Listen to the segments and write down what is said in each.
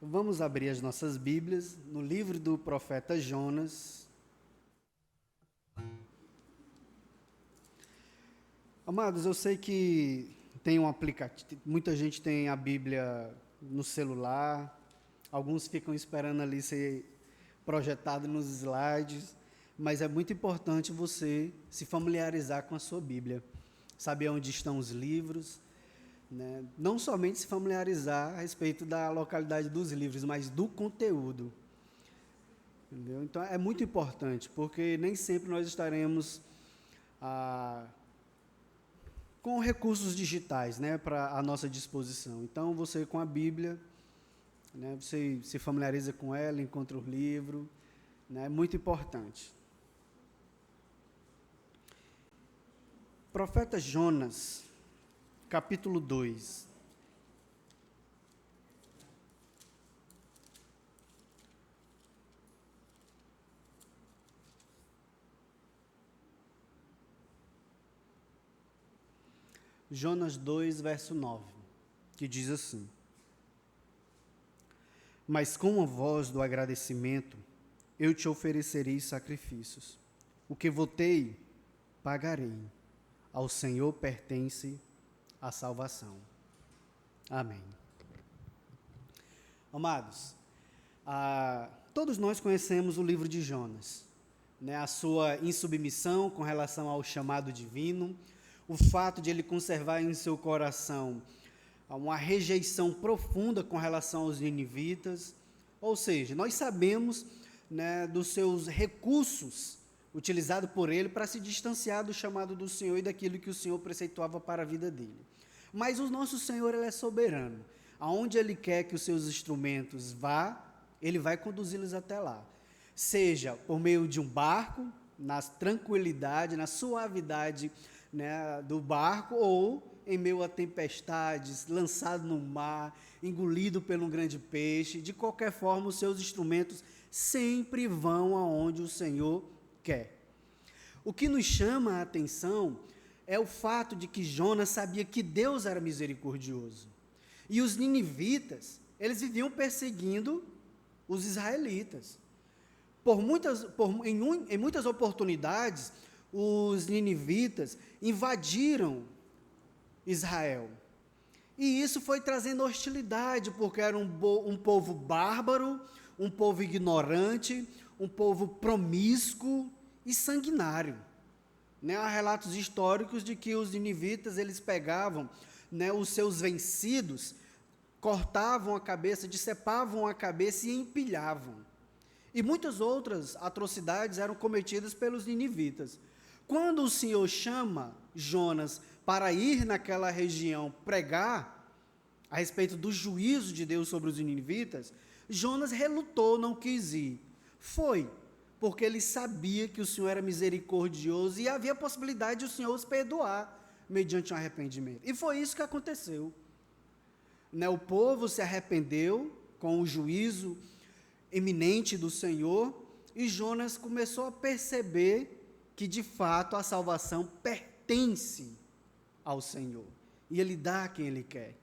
Vamos abrir as nossas Bíblias no livro do profeta Jonas. Amados, eu sei que tem um aplicativo, muita gente tem a Bíblia no celular, alguns ficam esperando ali ser projetado nos slides, mas é muito importante você se familiarizar com a sua Bíblia, saber onde estão os livros, né? Não somente se familiarizar a respeito da localidade dos livros, mas do conteúdo. Entendeu? Então é muito importante, porque nem sempre nós estaremos com recursos digitais, né, para a nossa disposição. Então você com a Bíblia, né, você se familiariza com ela, encontra o livro, né, é muito importante. Profeta Jonas, capítulo 2. Jonas 2, verso 9, que diz assim: Mas com a voz do agradecimento, eu te oferecerei sacrifícios. O que votei, pagarei. Ao Senhor pertence a salvação. Amém. Amados, todos nós conhecemos o livro de Jonas, né? A sua insubmissão com relação ao chamado divino, o fato de ele conservar em seu coração uma rejeição profunda com relação aos ninivitas, ou seja, nós sabemos, né, dos seus recursos utilizados por ele para se distanciar do chamado do Senhor e daquilo que o Senhor preceituava para a vida dele. Mas o nosso Senhor, ele é soberano. Aonde ele quer que os seus instrumentos vá, ele vai conduzi-los até lá. Seja por meio de um barco, na tranquilidade, na suavidade, né, do barco, ou em meio a tempestades, lançado no mar, engolido por um grande peixe. De qualquer forma, os seus instrumentos sempre vão aonde o Senhor quer. O que nos chama a atenção é o fato de que Jonas sabia que Deus era misericordioso. E os ninivitas, eles viviam perseguindo os israelitas. Em muitas oportunidades, os ninivitas invadiram Israel. E isso foi trazendo hostilidade, porque era um povo bárbaro, um povo ignorante, um povo promíscuo e sanguinário. Né? Há relatos históricos de que os ninivitas, eles pegavam, né, os seus vencidos, cortavam a cabeça, decepavam a cabeça e empilhavam. E muitas outras atrocidades eram cometidas pelos ninivitas. Quando o Senhor chama Jonas para ir naquela região pregar a respeito do juízo de Deus sobre os ninivitas, Jonas relutou, não quis ir. Foi, porque ele sabia que o Senhor era misericordioso e havia a possibilidade de o Senhor os perdoar mediante um arrependimento. E foi isso que aconteceu. Né, o povo se arrependeu com o juízo iminente do Senhor, e Jonas começou a perceber que de fato a salvação pertence ao Senhor, e Ele dá a quem Ele quer,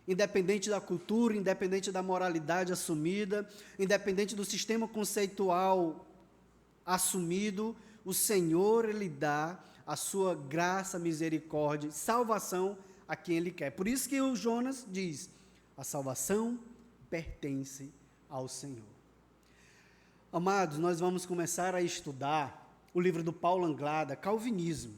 independente da cultura, independente da moralidade assumida, independente do sistema conceitual assumido, o Senhor, Ele dá a sua graça, misericórdia, salvação a quem Ele quer. Por isso que o Jonas diz: a salvação pertence ao Senhor. Amados, nós vamos começar a estudar o livro do Paulo Anglada, Calvinismo,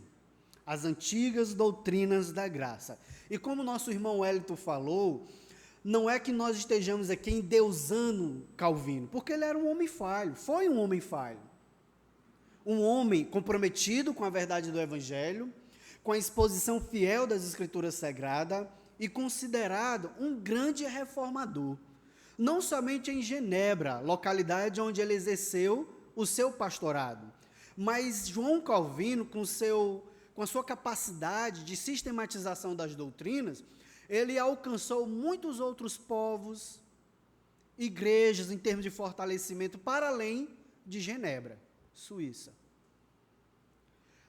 as antigas doutrinas da graça. E como nosso irmão Wellington falou, não é que nós estejamos aqui endeusando Calvino, porque ele era um homem falho, foi um homem falho. Um homem comprometido com a verdade do Evangelho, com a exposição fiel das Escrituras Sagradas e considerado um grande reformador. Não somente em Genebra, localidade onde ele exerceu o seu pastorado, mas João Calvino, com a sua capacidade de sistematização das doutrinas, ele alcançou muitos outros povos, igrejas, em termos de fortalecimento, para além de Genebra, Suíça.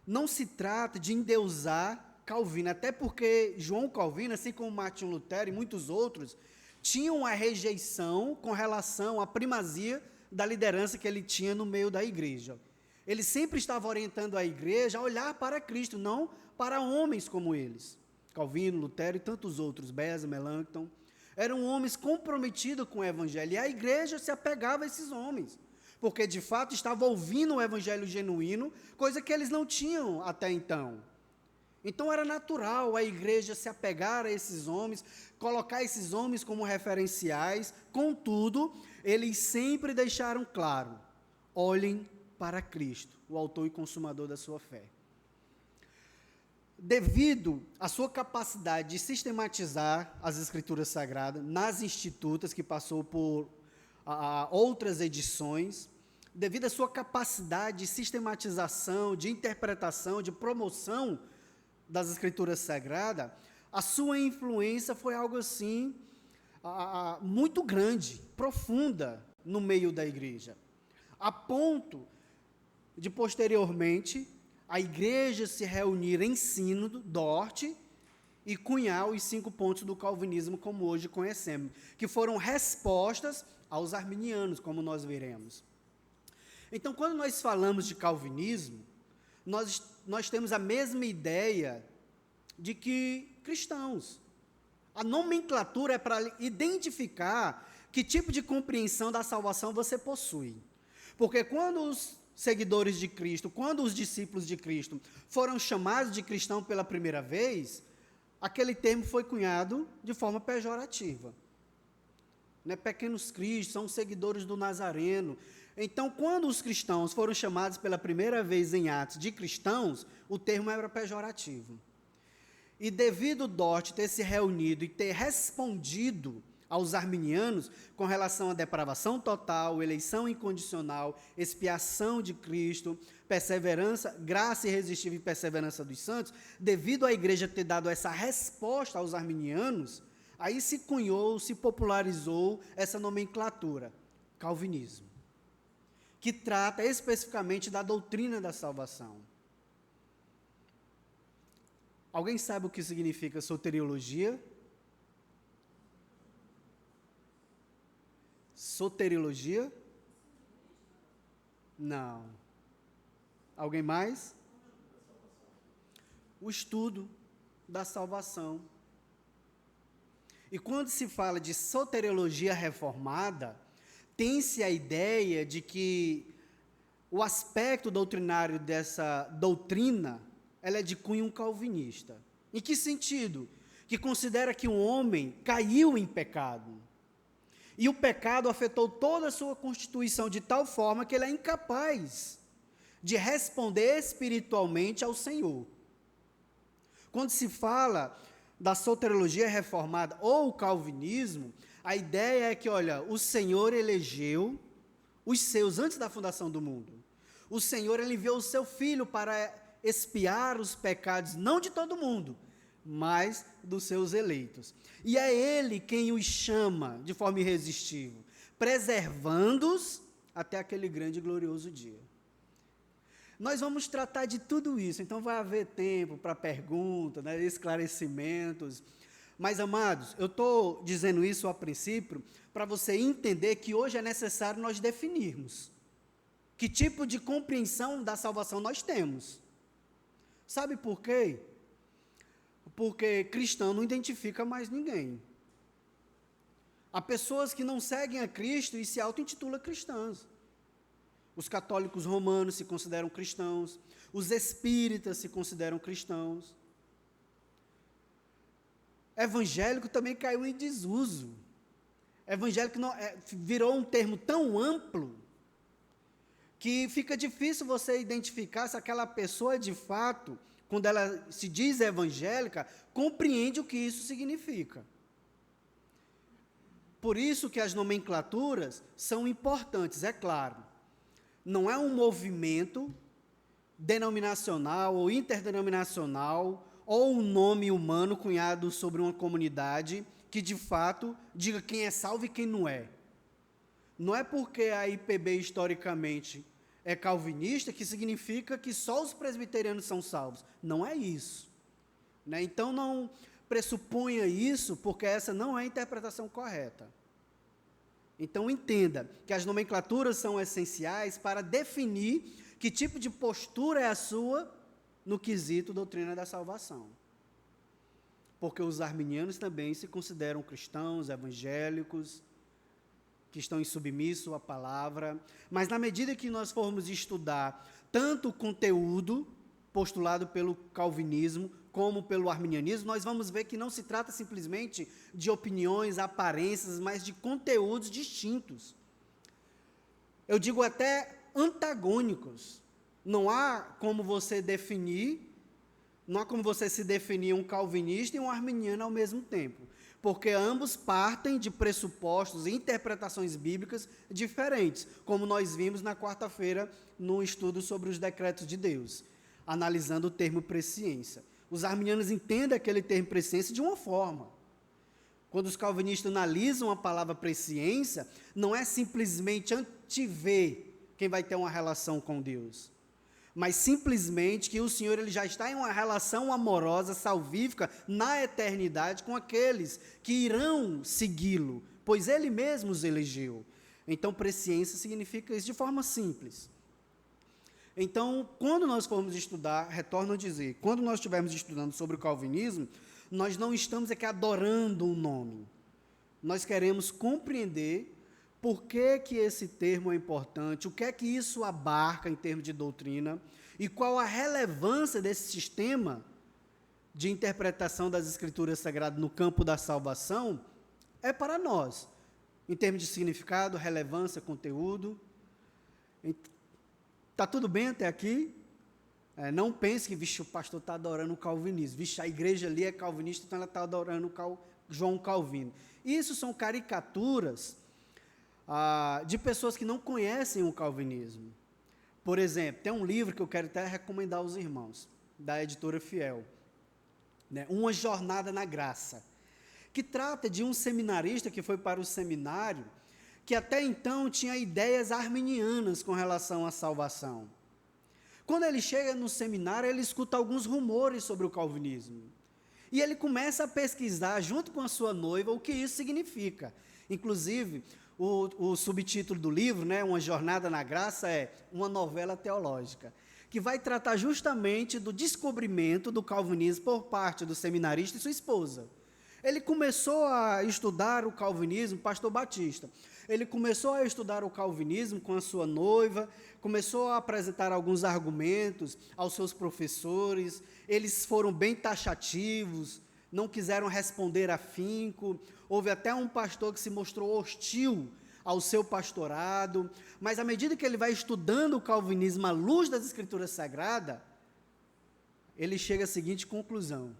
Não se trata de endeusar Calvino, até porque João Calvino, assim como Martinho Lutero e muitos outros, tinham a rejeição com relação à primazia da liderança que ele tinha no meio da igreja. Ele sempre estava orientando a igreja a olhar para Cristo, não para homens como eles. Calvino, Lutero e tantos outros, Beza, Melanchthon, eram homens comprometidos com o evangelho, e a igreja se apegava a esses homens, porque de fato estava ouvindo o evangelho genuíno, coisa que eles não tinham até então. Então era natural a igreja se apegar a esses homens, colocar esses homens como referenciais, contudo, eles sempre deixaram claro: olhem para Cristo, o autor e consumador da sua fé. Devido à sua capacidade de sistematizar as Escrituras Sagradas nas Institutas, que passou por outras edições, devido à sua capacidade de sistematização, de interpretação, de promoção das Escrituras Sagradas, a sua influência foi algo assim, muito grande, profunda no meio da igreja, a ponto de, posteriormente, a igreja se reunir em sínodo, Dort, e cunhar os 5 pontos do calvinismo como hoje conhecemos, que foram respostas aos arminianos, como nós veremos. Então, quando nós falamos de calvinismo, nós temos a mesma ideia de que cristãos. A nomenclatura é para identificar que tipo de compreensão da salvação você possui. Porque quando os seguidores de Cristo, quando os discípulos de Cristo foram chamados de cristão pela primeira vez, aquele termo foi cunhado de forma pejorativa. Pequenos cristos, são seguidores do Nazareno. Então, quando os cristãos foram chamados pela primeira vez em Atos de cristãos, o termo era pejorativo. E devido Dort ter se reunido e ter respondido aos arminianos com relação à depravação total, eleição incondicional, expiação de Cristo, perseverança, graça irresistível e perseverança dos santos, devido à igreja ter dado essa resposta aos arminianos, aí se cunhou, se popularizou essa nomenclatura, calvinismo, que trata especificamente da doutrina da salvação. Alguém sabe o que significa soteriologia? Soteriologia? Não. Alguém mais? O estudo da salvação. E quando se fala de soteriologia reformada, tem-se a ideia de que o aspecto doutrinário dessa doutrina, ela é de cunho calvinista. Em que sentido? Que considera que o homem caiu em pecado. E o pecado afetou toda a sua constituição de tal forma que ele é incapaz de responder espiritualmente ao Senhor. Quando se fala da soteriologia reformada ou o calvinismo, a ideia é que, olha, o Senhor elegeu os seus antes da fundação do mundo. O Senhor, ele enviou o seu Filho para expiar os pecados, não de todo mundo, mas dos seus eleitos. E é Ele quem os chama de forma irresistível, preservando-os até aquele grande e glorioso dia. Nós vamos tratar de tudo isso, então vai haver tempo para perguntas, esclarecimentos. Mas, amados, eu estou dizendo isso a princípio para você entender que hoje é necessário nós definirmos que tipo de compreensão da salvação nós temos. Sabe por quê? Porque cristão não identifica mais ninguém. Há pessoas que não seguem a Cristo e se auto-intitulam cristãs. Os católicos romanos se consideram cristãos, os espíritas se consideram cristãos. Evangélico também caiu em desuso. Evangélico virou um termo tão amplo que fica difícil você identificar se aquela pessoa de fato, quando ela se diz evangélica, compreende o que isso significa. Por isso que as nomenclaturas são importantes, é claro. Não é um movimento denominacional ou interdenominacional ou um nome humano cunhado sobre uma comunidade que, de fato, diga quem é salvo e quem não é. Não é porque a IPB, historicamente, é calvinista que significa que só os presbiterianos são salvos. Não é isso. Então, não, pressuponha isso, porque essa não é a interpretação correta. Então, entenda que as nomenclaturas são essenciais para definir que tipo de postura é a sua no quesito doutrina da salvação. Porque os arminianos também se consideram cristãos, evangélicos, que estão em submisso à palavra, mas na medida que nós formos estudar tanto o conteúdo postulado pelo calvinismo, como pelo arminianismo, nós vamos ver que não se trata simplesmente de opiniões, aparências, mas de conteúdos distintos. Eu digo até antagônicos. Não há como você se definir um calvinista e um arminiano ao mesmo tempo, porque ambos partem de pressupostos e interpretações bíblicas diferentes, como nós vimos na quarta-feira no estudo sobre os decretos de Deus, analisando o termo presciência. Os arminianos entendem aquele termo presciência de uma forma. Quando os calvinistas analisam a palavra presciência, não é simplesmente antever quem vai ter uma relação com Deus, mas simplesmente que o Senhor ele já está em uma relação amorosa, salvífica, na eternidade com aqueles que irão segui-lo, pois Ele mesmo os elegeu. Então, presciência significa isso de forma simples. Então, quando nós formos estudar, retorno a dizer, quando nós estivermos estudando sobre o calvinismo, nós não estamos aqui adorando um nome. Nós queremos compreender por que esse termo é importante, o que é que isso abarca em termos de doutrina e qual a relevância desse sistema de interpretação das Escrituras Sagradas no campo da salvação é para nós, em termos de significado, relevância, conteúdo. Está tudo bem até aqui? Não pense que, vixe, o pastor está adorando o calvinismo, vixe, a igreja ali é calvinista, então ela está adorando João Calvino. Isso são caricaturas de pessoas que não conhecem o calvinismo. Por exemplo, tem um livro que eu quero até recomendar aos irmãos, da editora Fiel, né? Uma Jornada na Graça, que trata de um seminarista que foi para o seminário, que até então tinha ideias arminianas com relação à salvação. Quando ele chega no seminário, ele escuta alguns rumores sobre o calvinismo. E ele começa a pesquisar, junto com a sua noiva, o que isso significa. Inclusive, o subtítulo do livro, né, Uma Jornada na Graça, é uma novela teológica, que vai tratar justamente do descobrimento do calvinismo por parte do seminarista e sua esposa. Ele começou a estudar o calvinismo, pastor Batista, ele começou a estudar o calvinismo com a sua noiva, começou a apresentar alguns argumentos aos seus professores, eles foram bem taxativos, não quiseram responder afinco, houve até um pastor que se mostrou hostil ao seu pastorado, mas à medida que ele vai estudando o calvinismo à luz das Escrituras Sagradas, ele chega à seguinte conclusão: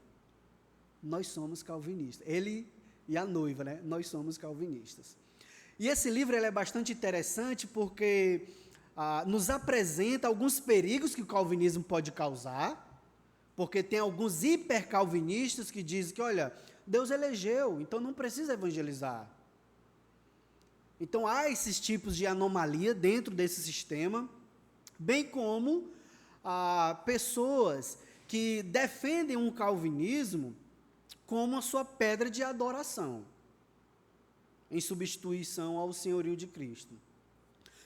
nós somos calvinistas. Ele e a noiva, né? Nós somos calvinistas. E esse livro ele é bastante interessante porque nos apresenta alguns perigos que o calvinismo pode causar, porque tem alguns hipercalvinistas que dizem que, olha, Deus elegeu, então não precisa evangelizar. Então há esses tipos de anomalia dentro desse sistema, bem como pessoas que defendem um calvinismo como a sua pedra de adoração, em substituição ao senhorio de Cristo.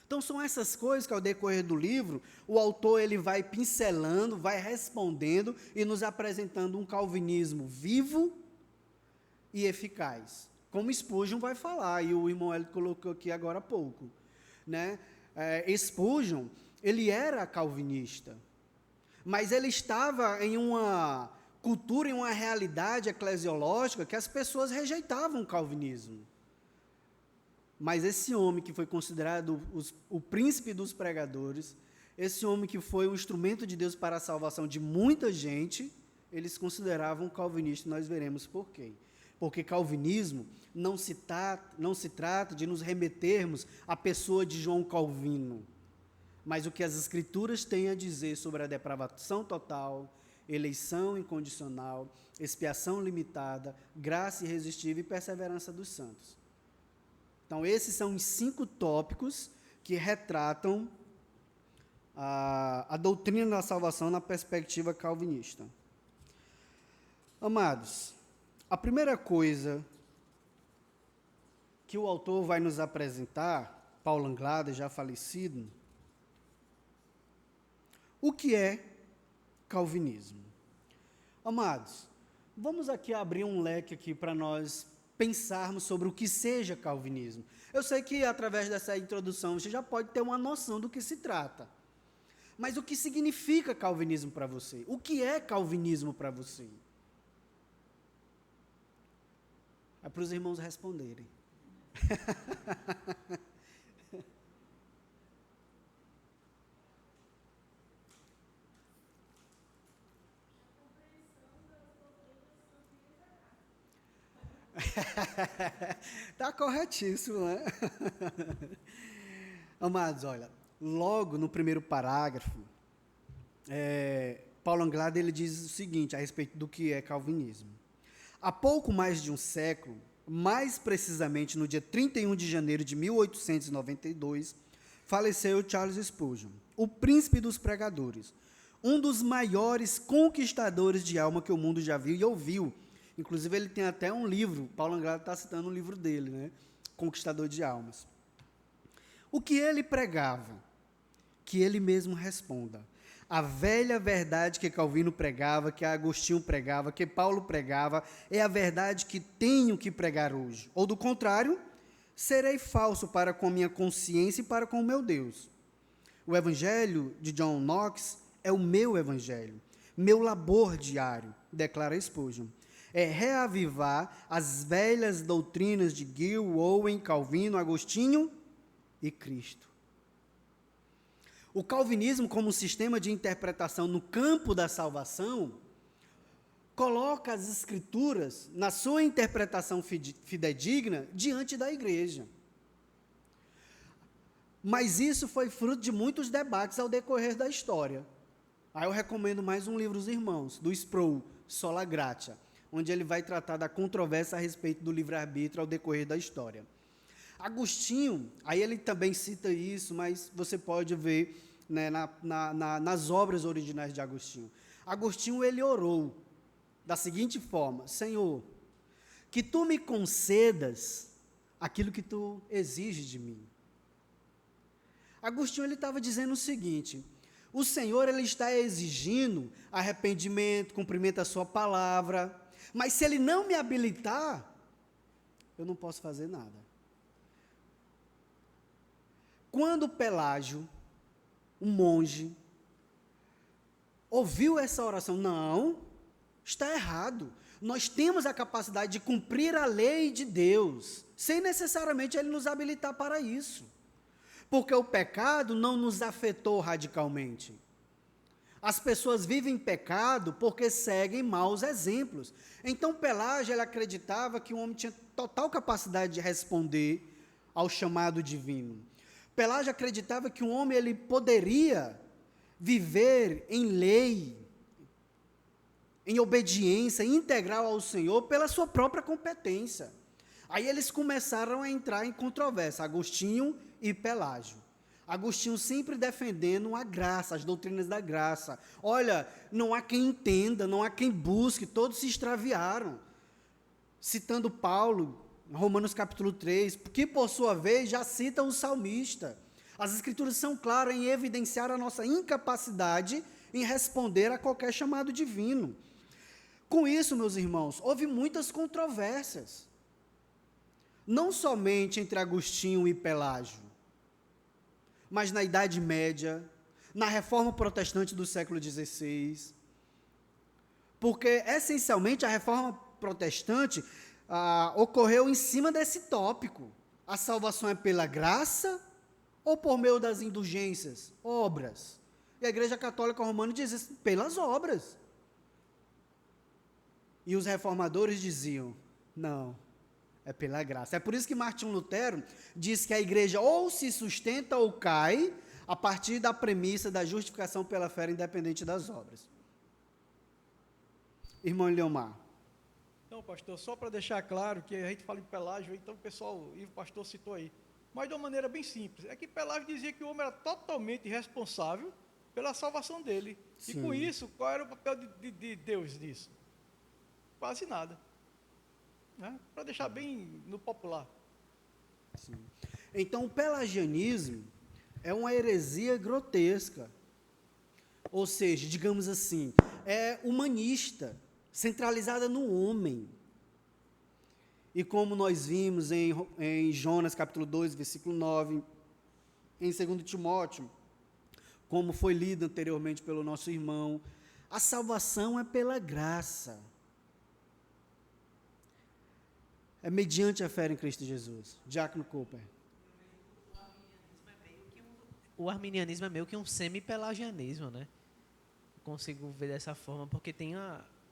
Então são essas coisas que ao decorrer do livro, o autor ele vai pincelando, vai respondendo e nos apresentando um calvinismo vivo e eficaz. Como Spurgeon vai falar, e o irmão Hélio colocou aqui agora há pouco, né? Spurgeon, ele era calvinista, mas ele estava em uma cultura, em uma realidade eclesiológica que as pessoas rejeitavam o calvinismo. Mas esse homem que foi considerado o príncipe dos pregadores, esse homem que foi um instrumento de Deus para a salvação de muita gente, eles consideravam calvinista, e nós veremos por quê. Porque calvinismo não se trata de nos remetermos à pessoa de João Calvino, mas o que as Escrituras têm a dizer sobre a depravação total, eleição incondicional, expiação limitada, graça irresistível e perseverança dos santos. Então, esses são os 5 tópicos que retratam a doutrina da salvação na perspectiva calvinista. Amados, A primeira coisa que o autor vai nos apresentar, Paulo Anglada, já falecido, o que é calvinismo? Amados, vamos aqui abrir um leque aqui para nós pensarmos sobre o que seja calvinismo. Eu sei que através dessa introdução você já pode ter uma noção do que se trata. Mas o que significa calvinismo para você? O que é calvinismo para você? É para os irmãos responderem. Está corretíssimo, né? Amados, olha, logo no primeiro parágrafo, Paulo Anglada ele diz o seguinte a respeito do que é calvinismo. Há pouco mais de um século, mais precisamente no dia 31 de janeiro de 1892, faleceu Charles Spurgeon, o príncipe dos pregadores, um dos maiores conquistadores de alma que o mundo já viu e ouviu. Inclusive, ele tem até um livro, Paulo Anglada está citando um livro dele, né? Conquistador de Almas. O que ele pregava? Que ele mesmo responda. A velha verdade que Calvino pregava, que Agostinho pregava, que Paulo pregava, é a verdade que tenho que pregar hoje. Ou, do contrário, serei falso para com a minha consciência e para com o meu Deus. O evangelho de John Knox é o meu evangelho, meu labor diário, declara Spurgeon. É reavivar as velhas doutrinas de Gill, Owen, Calvino, Agostinho e Cristo. O calvinismo, como sistema de interpretação no campo da salvação, coloca as escrituras, na sua interpretação fidedigna, diante da igreja. Mas isso foi fruto de muitos debates ao decorrer da história. Aí eu recomendo mais um livro dos irmãos, do Sproul, Sola Gratia, onde ele vai tratar da controvérsia a respeito do livre-arbítrio ao decorrer da história. Agostinho, aí ele também cita isso, mas você pode ver, né, nas obras originais de Agostinho. Agostinho, ele orou da seguinte forma: Senhor, que tu me concedas aquilo que tu exiges de mim. Agostinho, ele estava dizendo o seguinte: o Senhor, ele está exigindo arrependimento, cumprimento da sua palavra, mas se ele não me habilitar, eu não posso fazer nada. Quando Pelágio, um monge, ouviu essa oração, não, está errado. Nós temos a capacidade de cumprir a lei de Deus, sem necessariamente ele nos habilitar para isso. Porque o pecado não nos afetou radicalmente. As pessoas vivem em pecado porque seguem maus exemplos. Então, Pelágio, ele acreditava que o homem tinha total capacidade de responder ao chamado divino. Pelágio acreditava que o homem ele poderia viver em lei, em obediência integral ao Senhor pela sua própria competência. Aí eles começaram a entrar em controvérsia, Agostinho e Pelágio. Agostinho sempre defendendo a graça, as doutrinas da graça. Olha, não há quem entenda, não há quem busque, todos se extraviaram. Citando Paulo, Romanos capítulo 3, que por sua vez já cita o salmista. As escrituras são claras em evidenciar a nossa incapacidade em responder a qualquer chamado divino. Com isso, meus irmãos, houve muitas controvérsias. Não somente entre Agostinho e Pelágio, mas na Idade Média, na Reforma Protestante do século XVI, porque, essencialmente, a Reforma Protestante ocorreu em cima desse tópico. A salvação é pela graça ou por meio das indulgências, obras? E a Igreja Católica Romana diz isso, pelas obras. E os reformadores diziam, não, é pela graça. É por isso que Martinho Lutero diz que a igreja ou se sustenta ou cai a partir da premissa da justificação pela fé independente das obras. Irmão Leomar. Então, pastor, só para deixar claro que a gente fala em Pelágio, então o pessoal, e o pastor citou aí, mas de uma maneira bem simples, é que Pelágio dizia que o homem era totalmente responsável pela salvação dele. Sim. E com isso, qual era o papel de Deus nisso? Quase nada. né? Para deixar bem no popular. Sim. Então, o pelagianismo é uma heresia grotesca. Ou seja, digamos assim, é humanista, centralizada no homem. E como nós vimos em Jonas capítulo 2, versículo 9, em 2 Timóteo, como foi lido anteriormente pelo nosso irmão, a salvação é pela graça. É mediante a fé em Cristo Jesus. Diácono Cooper. O arminianismo é meio que um semi-pelagianismo, né? Consigo ver dessa forma, porque tem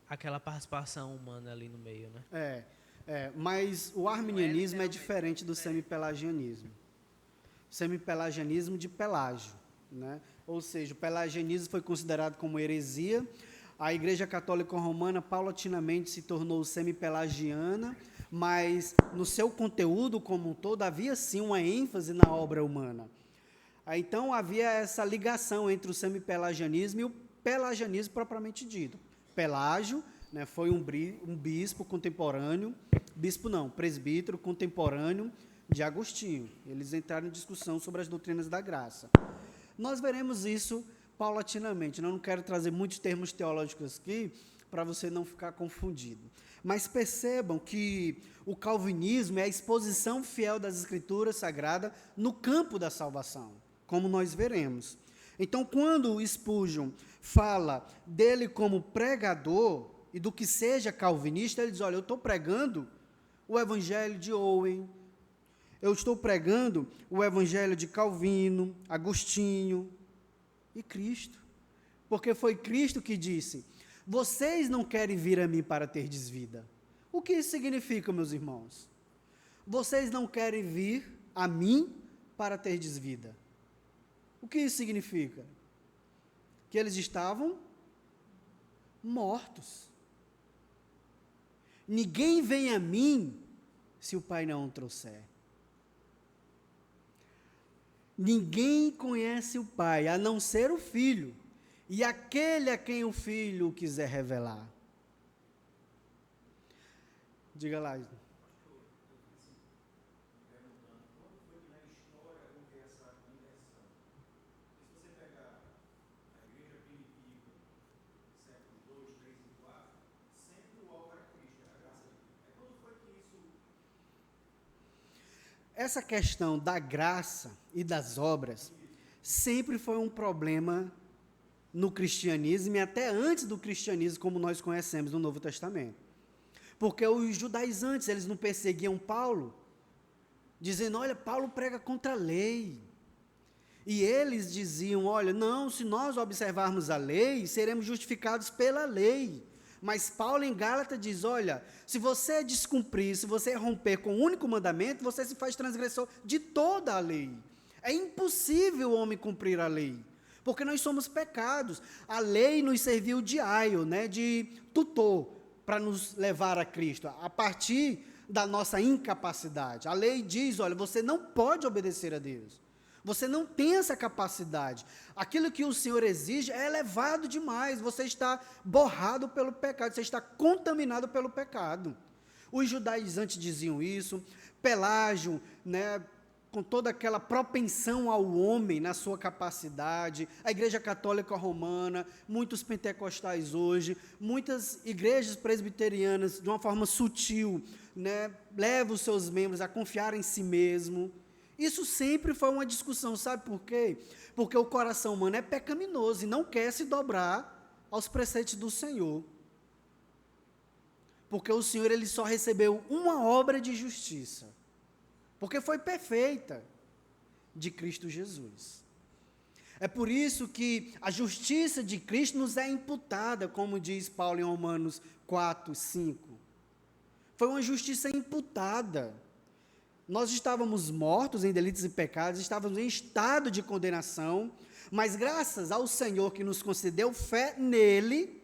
aquela participação humana ali no meio, né? Mas o arminianismo é diferente do semipelagianismo. Semipelagianismo de Pelágio, né? Ou seja, o pelagianismo foi considerado como heresia. A Igreja Católica Romana paulatinamente se tornou semipelagiana, mas no seu conteúdo como um todo havia sim uma ênfase na obra humana. Então havia essa ligação entre o semipelagianismo e o pelagianismo propriamente dito. Pelágio, né, foi um bispo contemporâneo, presbítero contemporâneo de Agostinho. Eles entraram em discussão sobre as doutrinas da graça. Nós veremos isso paulatinamente. Eu não quero trazer muitos termos teológicos aqui para você não ficar confundido. Mas percebam que o calvinismo é a exposição fiel das Escrituras Sagradas no campo da salvação, como nós veremos. Então, quando o Spurgeon fala dele como pregador e do que seja calvinista, ele diz, olha, eu estou pregando o evangelho de Owen, eu estou pregando o evangelho de Calvino, Agostinho e Cristo. Porque foi Cristo que disse, vocês não querem vir a mim para terdes vida. O que isso significa, meus irmãos? Vocês não querem vir a mim para terdes vida. O que isso significa? Que eles estavam mortos. Ninguém vem a mim se o Pai não o trouxer. Ninguém conhece o Pai, a não ser o Filho, e aquele a quem o Filho quiser revelar. Diga lá. Essa questão da graça e das obras sempre foi um problema no cristianismo e até antes do cristianismo como nós conhecemos no Novo Testamento. Porque os judaizantes, eles não perseguiam Paulo, dizendo, olha, Paulo prega contra a lei. E eles diziam, olha, não, se nós observarmos a lei, seremos justificados pela lei. Mas Paulo em Gálatas diz, olha, se você descumprir, se você romper com o único mandamento, você se faz transgressor de toda a lei. É impossível o homem cumprir a lei, porque nós somos pecados. A lei nos serviu de aio, né, de tutor, para nos levar a Cristo, a partir da nossa incapacidade. A lei diz, olha, você não pode obedecer a Deus. Você não tem essa capacidade. Aquilo que o Senhor exige é elevado demais. Você está borrado pelo pecado, você está contaminado pelo pecado. Os judaizantes diziam isso, Pelágio, né, com toda aquela propensão ao homem na sua capacidade, a Igreja Católica Romana, muitos pentecostais hoje, muitas igrejas presbiterianas, de uma forma sutil, né, levam os seus membros a confiar em si mesmo. Isso sempre foi uma discussão, sabe por quê? Porque o coração humano é pecaminoso e não quer se dobrar aos preceitos do Senhor. Porque o Senhor ele só recebeu uma obra de justiça, porque foi perfeita, de Cristo Jesus. É por isso que a justiça de Cristo nos é imputada, como diz Paulo em Romanos 4, 5. Foi uma justiça imputada. Nós estávamos mortos em delitos e pecados, estávamos em estado de condenação, mas graças ao Senhor que nos concedeu fé nele,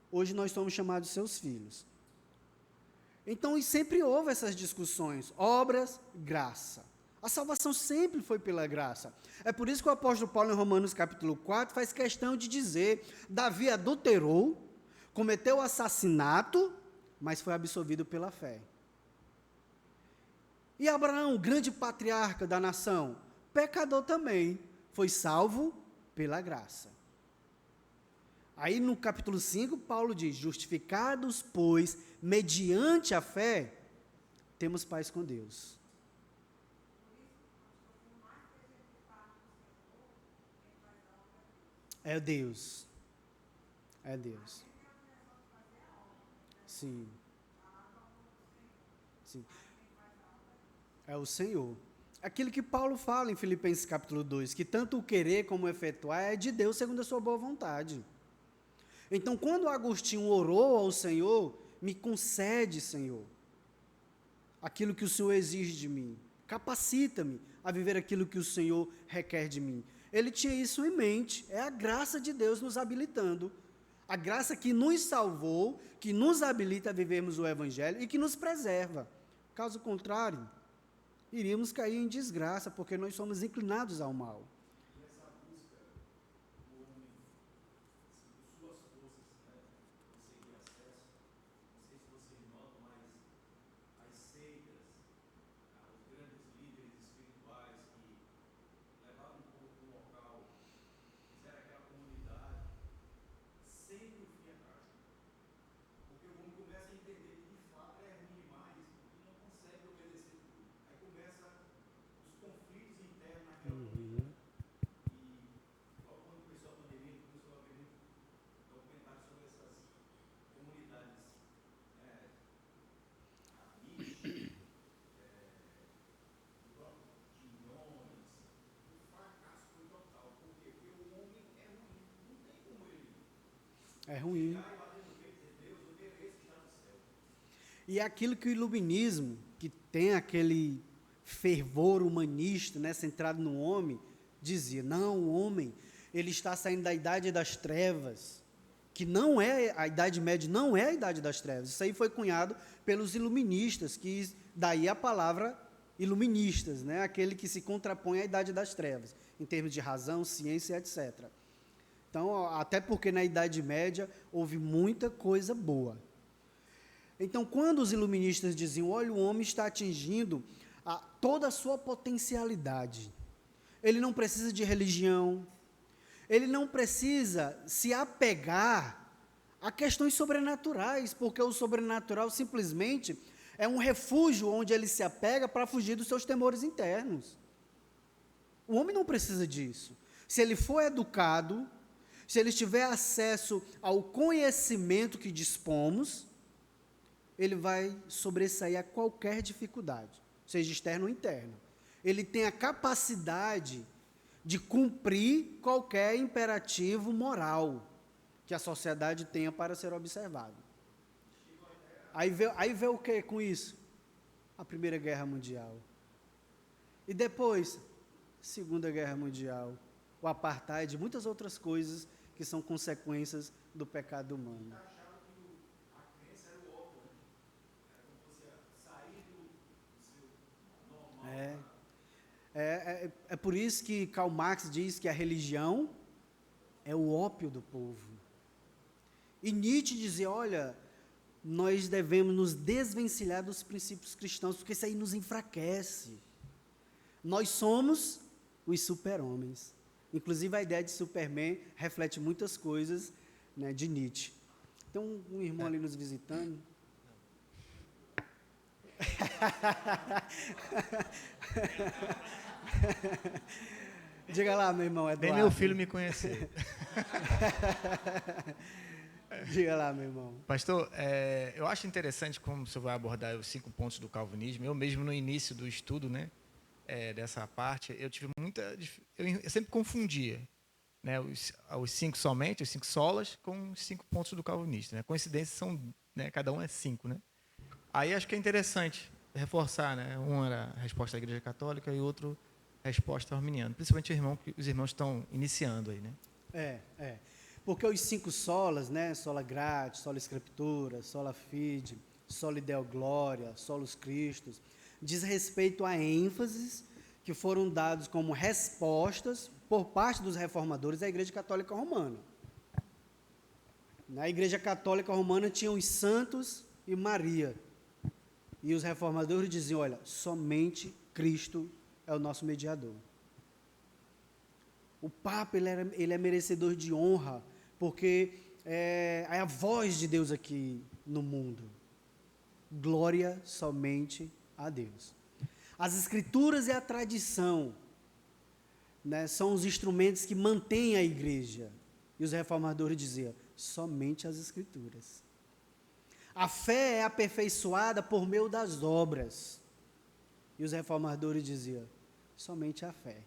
hoje nós somos chamados seus filhos. Então, sempre houve essas discussões, obras, graça. A salvação sempre foi pela graça. É por isso que o apóstolo Paulo, em Romanos capítulo 4, faz questão de dizer, Davi adulterou, cometeu assassinato, mas foi absolvido pela fé. E Abraão, grande patriarca da nação, pecador também, foi salvo pela graça. Aí no capítulo 5, Paulo diz: justificados, pois, mediante a fé, temos paz com Deus. É Deus. É Deus. Sim. Sim. É o Senhor. Aquilo que Paulo fala em Filipenses capítulo 2, que tanto o querer como o efetuar é de Deus segundo a sua boa vontade. Então, quando Agostinho orou ao Senhor, me concede, Senhor, aquilo que o Senhor exige de mim. Capacita-me a viver aquilo que o Senhor requer de mim. Ele tinha isso em mente. É a graça de Deus nos habilitando. A graça que nos salvou, que nos habilita a vivermos o Evangelho e que nos preserva. Caso contrário, iríamos cair em desgraça, porque nós somos inclinados ao mal. É ruim. E é aquilo que o iluminismo, que tem aquele fervor humanista, né, centrado no homem, dizia: não, o homem, ele está saindo da idade das trevas, que não é, a Idade Média não é a idade das trevas. Isso aí foi cunhado pelos iluministas, que daí a palavra iluministas, né, aquele que se contrapõe à idade das trevas, em termos de razão, ciência, etc. Então, até porque na Idade Média houve muita coisa boa. Então, quando os iluministas diziam: olha, o homem está atingindo toda a sua potencialidade, ele não precisa de religião, ele não precisa se apegar a questões sobrenaturais, porque o sobrenatural simplesmente é um refúgio onde ele se apega para fugir dos seus temores internos. O homem não precisa disso. Se ele for educado, se ele tiver acesso ao conhecimento que dispomos, ele vai sobressair a qualquer dificuldade, seja externa ou interna. Ele tem a capacidade de cumprir qualquer imperativo moral que a sociedade tenha para ser observado. Aí vê o que com isso? A Primeira Guerra Mundial. E depois, Segunda Guerra Mundial, o apartheid e muitas outras coisas que são consequências do pecado humano. É por isso que Karl Marx diz que a religião é o ópio do povo. E Nietzsche dizia: olha, nós devemos nos desvencilhar dos princípios cristãos, porque isso aí nos enfraquece. Nós somos os super-homens. Inclusive, a ideia de Superman reflete muitas coisas, né, de Nietzsche. Tem um irmão ali nos visitando. Diga lá, meu irmão Eduardo. Nem meu filho me conhecer. Diga lá, meu irmão. Pastor, eu acho interessante como o senhor vai abordar os 5 pontos do calvinismo. Eu mesmo, no início do estudo, né, dessa parte, eu tive eu sempre confundia, né, os 5 somente, os 5 solas, com os 5 pontos do calvinista. Né? Coincidências são, né, cada um é 5, né? Aí acho que é interessante reforçar, né? Um era a resposta da Igreja Católica e outro a resposta arminiana, principalmente os irmãos estão iniciando aí, né? Porque os 5 solas, né, sola gratis, sola scriptura, sola fide, sola deo gloria, solus Christus, diz respeito a ênfases que foram dados como respostas por parte dos reformadores da Igreja Católica Romana. Na Igreja Católica Romana tinham os santos e Maria. E os reformadores diziam, olha, somente Cristo é o nosso mediador. O Papa, ele é merecedor de honra, porque é a voz de Deus aqui no mundo. Glória somente a Deus. As Escrituras e a tradição, né, são os instrumentos que mantêm a igreja. E os reformadores diziam, somente as Escrituras. A fé é aperfeiçoada por meio das obras. E os reformadores diziam, somente a fé.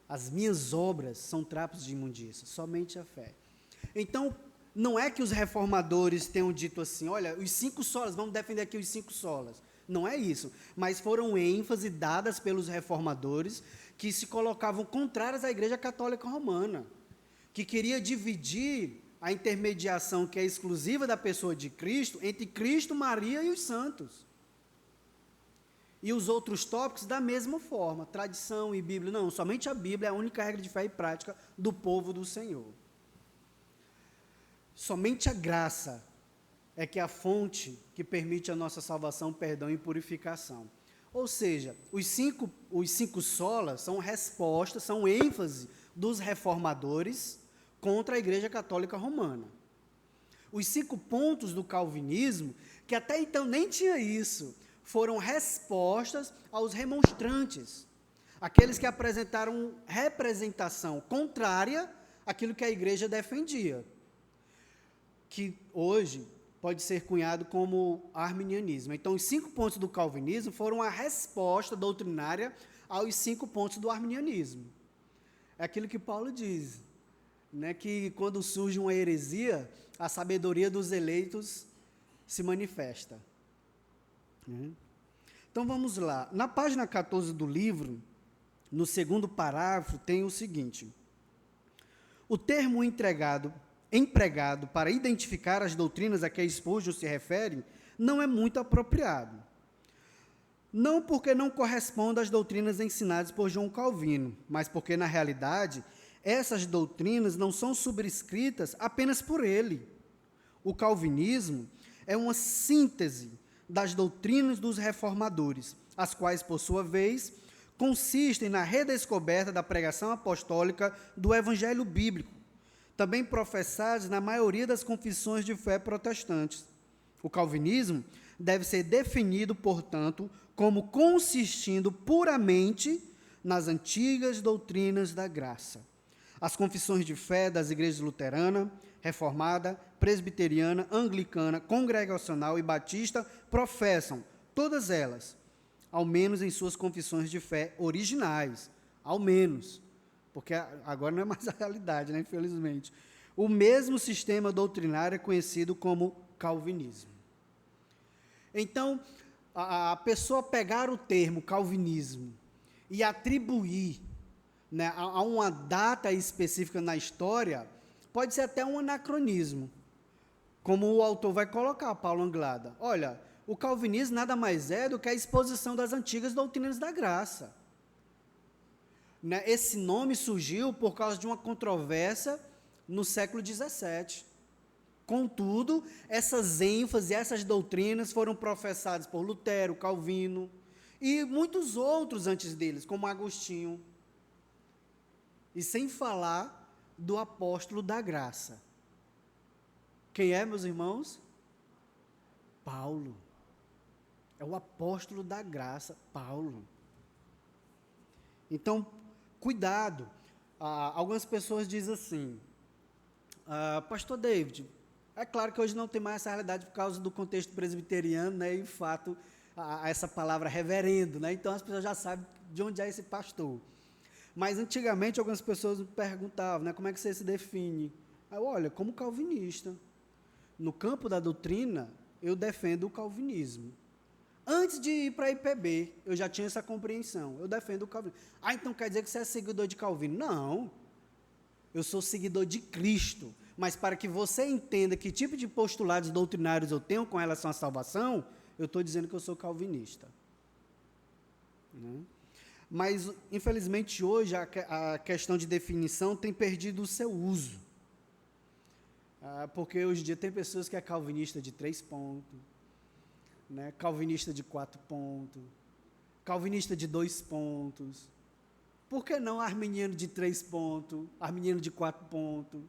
As minhas obras são trapos de imundícia, somente a fé. Então, não é que os reformadores tenham dito assim, olha, os 5 solas, vamos defender aqui os 5 solas. Não é isso, mas foram ênfase dadas pelos reformadores que se colocavam contrários à Igreja Católica Romana, que queria dividir a intermediação que é exclusiva da pessoa de Cristo entre Cristo, Maria e os santos. E os outros tópicos da mesma forma, tradição e Bíblia. Não, somente a Bíblia é a única regra de fé e prática do povo do Senhor. Somente a graça é que é a fonte que permite a nossa salvação, perdão e purificação. Ou seja, os cinco solas são respostas, são ênfase dos reformadores contra a Igreja Católica Romana. Os 5 pontos do calvinismo, que até então nem tinha isso, foram respostas aos remonstrantes, aqueles que apresentaram representação contrária àquilo que a igreja defendia, que hoje pode ser cunhado como arminianismo. Então, os 5 pontos do calvinismo foram a resposta doutrinária aos 5 pontos do arminianismo. É aquilo que Paulo diz, né, que quando surge uma heresia, a sabedoria dos eleitos se manifesta. Então vamos lá. Na página 14 do livro, no 2º parágrafo, tem o seguinte: o termo empregado para identificar as doutrinas a que Spurgeon se refere não é muito apropriado. Não porque não corresponda às doutrinas ensinadas por João Calvino, mas porque, na realidade, essas doutrinas não são subscritas apenas por ele. O calvinismo é uma síntese das doutrinas dos reformadores, as quais, por sua vez, consistem na redescoberta da pregação apostólica do evangelho bíblico, também professadas na maioria das confissões de fé protestantes. O calvinismo deve ser definido, portanto, como consistindo puramente nas antigas doutrinas da graça. As confissões de fé das igrejas luterana, reformada, presbiteriana, anglicana, congregacional e batista professam, todas elas, ao menos em suas confissões de fé originais, ao menos, porque agora não é mais a realidade, né, infelizmente, o mesmo sistema doutrinário é conhecido como calvinismo. Então, a pessoa pegar o termo calvinismo e atribuir, né, a uma data específica na história, pode ser até um anacronismo, como o autor vai colocar, Paulo Anglada. Olha, o calvinismo nada mais é do que a exposição das antigas doutrinas da graça. Né, esse nome surgiu por causa de uma controvérsia no século XVII. Contudo, essas ênfases, essas doutrinas foram professadas por Lutero, Calvino e muitos outros antes deles, como Agostinho. E sem falar do apóstolo da graça. Quem é, meus irmãos? Paulo. É o apóstolo da graça, Paulo. Então, cuidado. Algumas pessoas dizem assim, Pastor David, é claro que hoje não tem mais essa realidade por causa do contexto presbiteriano, né, e o fato, essa palavra reverendo, né, então as pessoas já sabem de onde é esse pastor. Mas antigamente algumas pessoas me perguntavam, né, como é que você se define? Olha, como calvinista. No campo da doutrina, eu defendo o calvinismo. Antes de ir para a IPB, eu já tinha essa compreensão. Eu defendo o calvinismo. Então quer dizer que você é seguidor de Calvino? Não. Eu sou seguidor de Cristo. Mas para que você entenda que tipo de postulados doutrinários eu tenho com relação à salvação, eu estou dizendo que eu sou calvinista. Né? Mas, infelizmente, hoje a questão de definição tem perdido o seu uso. Porque hoje em dia tem pessoas que é calvinista de 3 pontos, né? Calvinista de 4 pontos, calvinista de 2 pontos. Por que não arminiano de 3 pontos, arminiano de 4 pontos?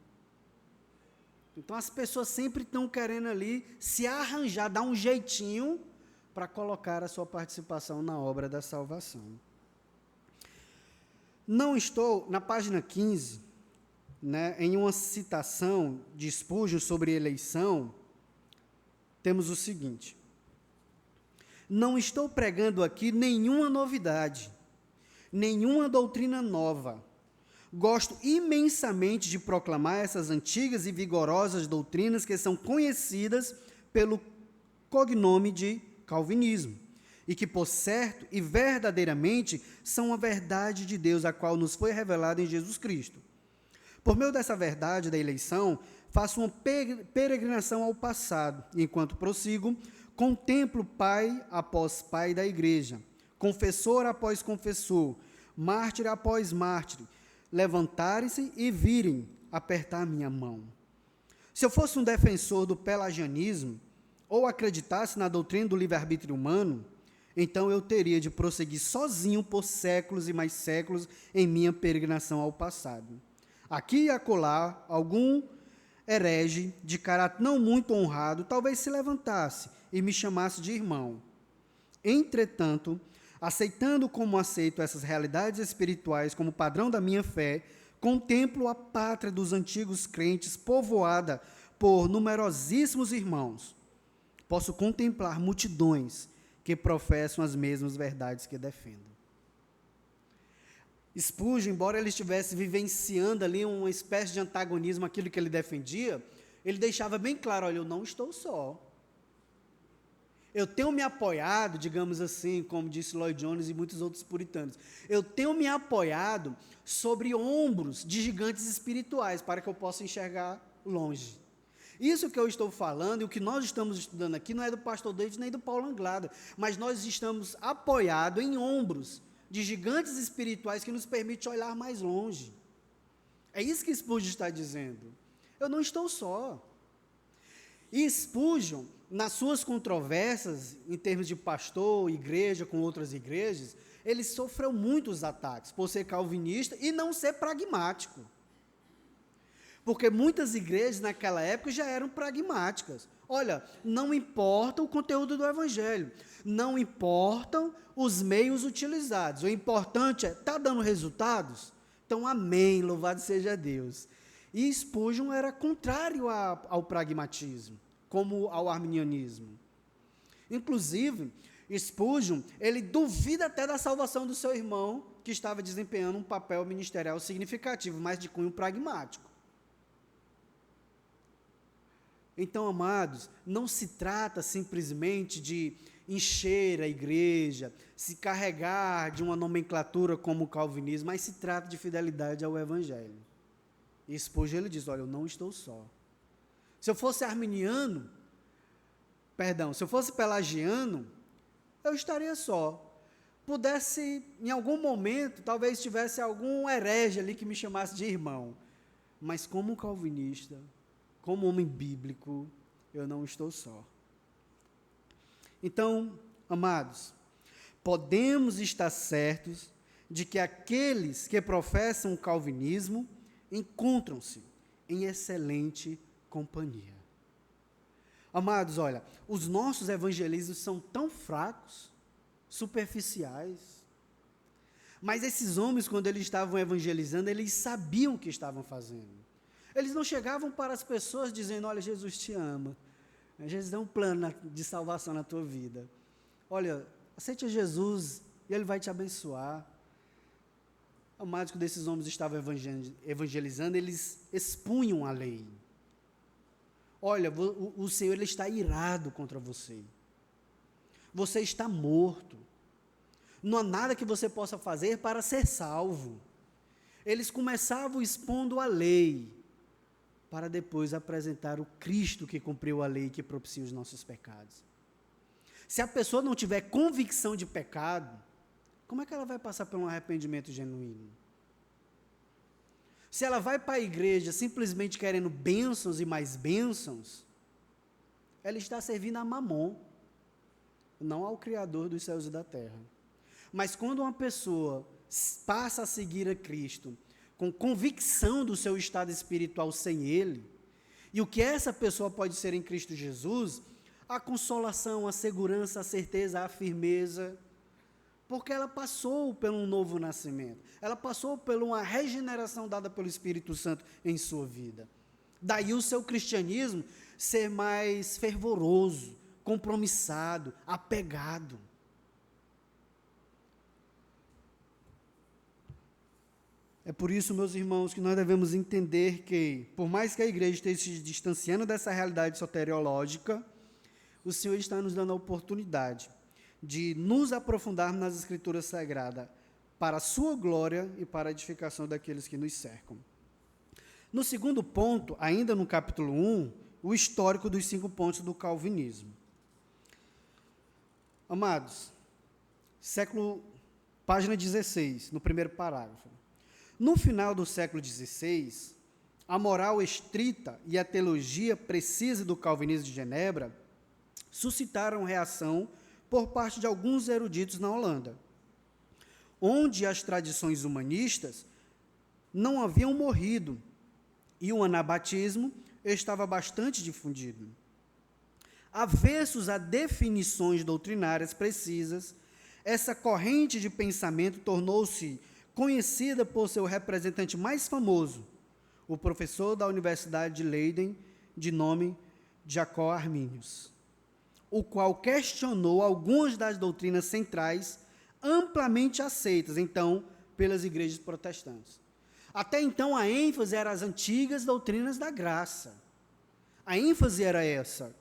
Então as pessoas sempre estão querendo ali se arranjar, dar um jeitinho para colocar a sua participação na obra da salvação. Não estou, na página 15, né, em uma citação de Spurgeon sobre eleição, temos o seguinte: não estou pregando aqui nenhuma novidade, nenhuma doutrina nova. Gosto imensamente de proclamar essas antigas e vigorosas doutrinas que são conhecidas pelo cognome de calvinismo, e que, por certo e verdadeiramente, são a verdade de Deus, a qual nos foi revelada em Jesus Cristo. Por meio dessa verdade da eleição, faço uma peregrinação ao passado, e enquanto prossigo, contemplo pai após pai da igreja, confessor após confessor, mártir após mártir, levantarem-se e virem apertar minha mão. Se eu fosse um defensor do pelagianismo, ou acreditasse na doutrina do livre-arbítrio humano, então eu teria de prosseguir sozinho por séculos e mais séculos em minha peregrinação ao passado. Aqui e acolá, algum herege de caráter não muito honrado talvez se levantasse e me chamasse de irmão. Entretanto, aceitando como aceito essas realidades espirituais como padrão da minha fé, contemplo a pátria dos antigos crentes povoada por numerosíssimos irmãos. Posso contemplar multidões que professam as mesmas verdades que defendo. Spurgeon, embora ele estivesse vivenciando ali uma espécie de antagonismo àquilo que ele defendia, ele deixava bem claro: olha, eu não estou só. Eu tenho me apoiado, digamos assim, como disse Lloyd Jones e muitos outros puritanos, eu tenho me apoiado sobre ombros de gigantes espirituais para que eu possa enxergar longe. Isso que eu estou falando e o que nós estamos estudando aqui não é do pastor David nem do Paulo Anglada, mas nós estamos apoiados em ombros de gigantes espirituais que nos permitem olhar mais longe. É isso que Spurgeon está dizendo. Eu não estou só. E Spurgeon, nas suas controvérsias, em termos de pastor, igreja, com outras igrejas, ele sofreu muitos ataques por ser calvinista e não ser pragmático. Porque muitas igrejas naquela época já eram pragmáticas. Olha, não importa o conteúdo do evangelho, não importam os meios utilizados, o importante é, está dando resultados? Então, amém, louvado seja Deus. E Spurgeon era contrário ao pragmatismo, como ao arminianismo. Inclusive, Spurgeon, ele duvida até da salvação do seu irmão, que estava desempenhando um papel ministerial significativo, mas de cunho pragmático. Então, amados, não se trata simplesmente de encher a igreja, se carregar de uma nomenclatura como o calvinismo, mas se trata de fidelidade ao evangelho. E Spurgeon, ele diz: olha, eu não estou só. Se eu fosse arminiano, se eu fosse pelagiano, eu estaria só. Pudesse, em algum momento, talvez tivesse algum herege ali que me chamasse de irmão. Mas como calvinista, como homem bíblico, eu não estou só. Então, amados, podemos estar certos de que aqueles que professam o calvinismo encontram-se em excelente companhia. Amados, olha, os nossos evangelistas são tão fracos, superficiais, mas esses homens, quando eles estavam evangelizando, eles sabiam o que estavam fazendo. Eles não chegavam para as pessoas dizendo: olha, Jesus te ama, Jesus dá um plano de salvação na tua vida. Olha, aceite a Jesus e Ele vai te abençoar. Amados, quando esses homens estavam evangelizando, eles expunham a lei. Olha, o Senhor, Ele está irado contra você. Você está morto. Não há nada que você possa fazer para ser salvo. Eles começavam expondo a lei, para depois apresentar o Cristo que cumpriu a lei e que propicia os nossos pecados. Se a pessoa não tiver convicção de pecado, como é que ela vai passar por um arrependimento genuíno? Se ela vai para a igreja simplesmente querendo bênçãos e mais bênçãos, ela está servindo a Mamon. não ao Criador dos céus e da terra. Mas quando uma pessoa passa a seguir a Cristo, com convicção do seu estado espiritual sem Ele, e o que essa pessoa pode ser em Cristo Jesus, a consolação, a segurança, a certeza, a firmeza, porque ela passou por um novo nascimento, ela passou por uma regeneração dada pelo Espírito Santo em sua vida. Daí o seu cristianismo ser mais fervoroso, compromissado, apegado. É por isso, meus irmãos, que nós devemos entender que, por mais que a igreja esteja se distanciando dessa realidade soteriológica, o Senhor está nos dando a oportunidade de nos aprofundarmos nas Escrituras Sagradas para a sua glória e para a edificação daqueles que nos cercam. No segundo ponto, ainda no capítulo 1, o histórico dos 5 pontos do calvinismo. Amados, página 16, no primeiro parágrafo. No final do século XVI, a moral estrita e a teologia precisa do calvinismo de Genebra suscitaram reação por parte de alguns eruditos na Holanda, onde as tradições humanistas não haviam morrido e o anabatismo estava bastante difundido. Avessos a definições doutrinárias precisas, essa corrente de pensamento tornou-se conhecida por seu representante mais famoso, o professor da Universidade de Leiden, de nome Jacó Arminius, o qual questionou algumas das doutrinas centrais amplamente aceitas, então, pelas igrejas protestantes. Até então, a ênfase era as antigas doutrinas da graça. A ênfase era essa.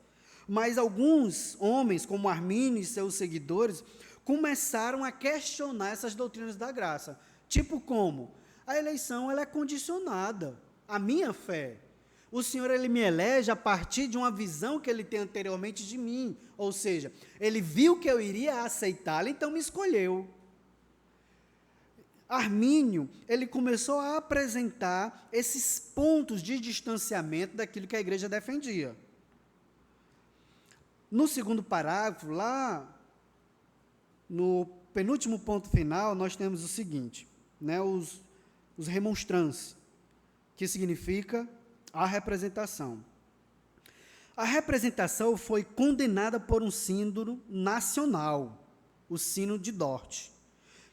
Mas alguns homens, como Armínio e seus seguidores, começaram a questionar essas doutrinas da graça. Tipo como? A eleição ela é condicionada à minha fé. O Senhor ele me elege a partir de uma visão que ele tem anteriormente de mim. Ou seja, ele viu que eu iria aceitá-lo, então me escolheu. Armínio, ele começou a apresentar esses pontos de distanciamento daquilo que a igreja defendia. No segundo parágrafo, lá no penúltimo ponto final, nós temos o seguinte, os remonstrantes, que significa a representação. A representação foi condenada por um sínodo nacional, o Sínodo de Dort,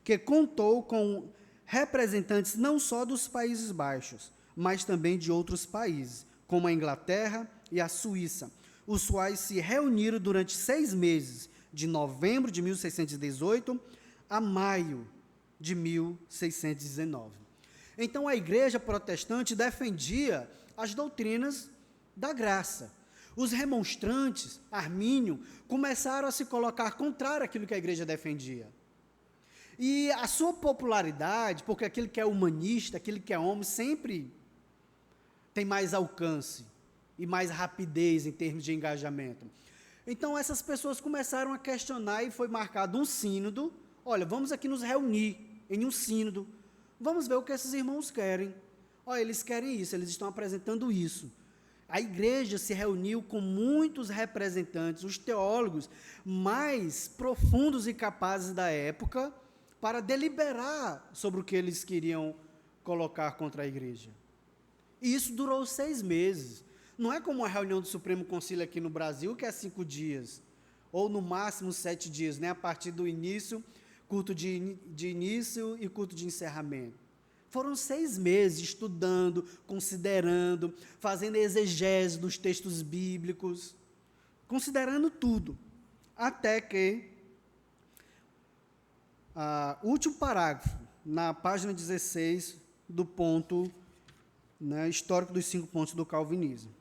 que contou com representantes não só dos Países Baixos, mas também de outros países, como a Inglaterra e a Suíça, os quais se reuniram durante 6 meses, de novembro de 1618 a maio de 1619. Então, a igreja protestante defendia as doutrinas da graça. Os remonstrantes, Armínio, começaram a se colocar contrário àquilo que a igreja defendia. E a sua popularidade, porque aquele que é humanista, aquele que é homem, sempre tem mais alcance e mais rapidez em termos de engajamento. Então, essas pessoas começaram a questionar e foi marcado um sínodo. Olha, vamos aqui nos reunir em um sínodo. Vamos ver o que esses irmãos querem. Olha, eles querem isso, eles estão apresentando isso. A igreja se reuniu com muitos representantes, os teólogos mais profundos e capazes da época, para deliberar sobre o que eles queriam colocar contra a igreja. E isso durou 6 meses. Não é como a reunião do Supremo Concílio aqui no Brasil, que é 5 dias, ou no máximo 7 dias, a partir do início, culto de início e culto de encerramento. Foram 6 meses estudando, considerando, fazendo exegese dos textos bíblicos, considerando tudo, até que o último parágrafo, na página 16, do ponto histórico dos 5 pontos do calvinismo.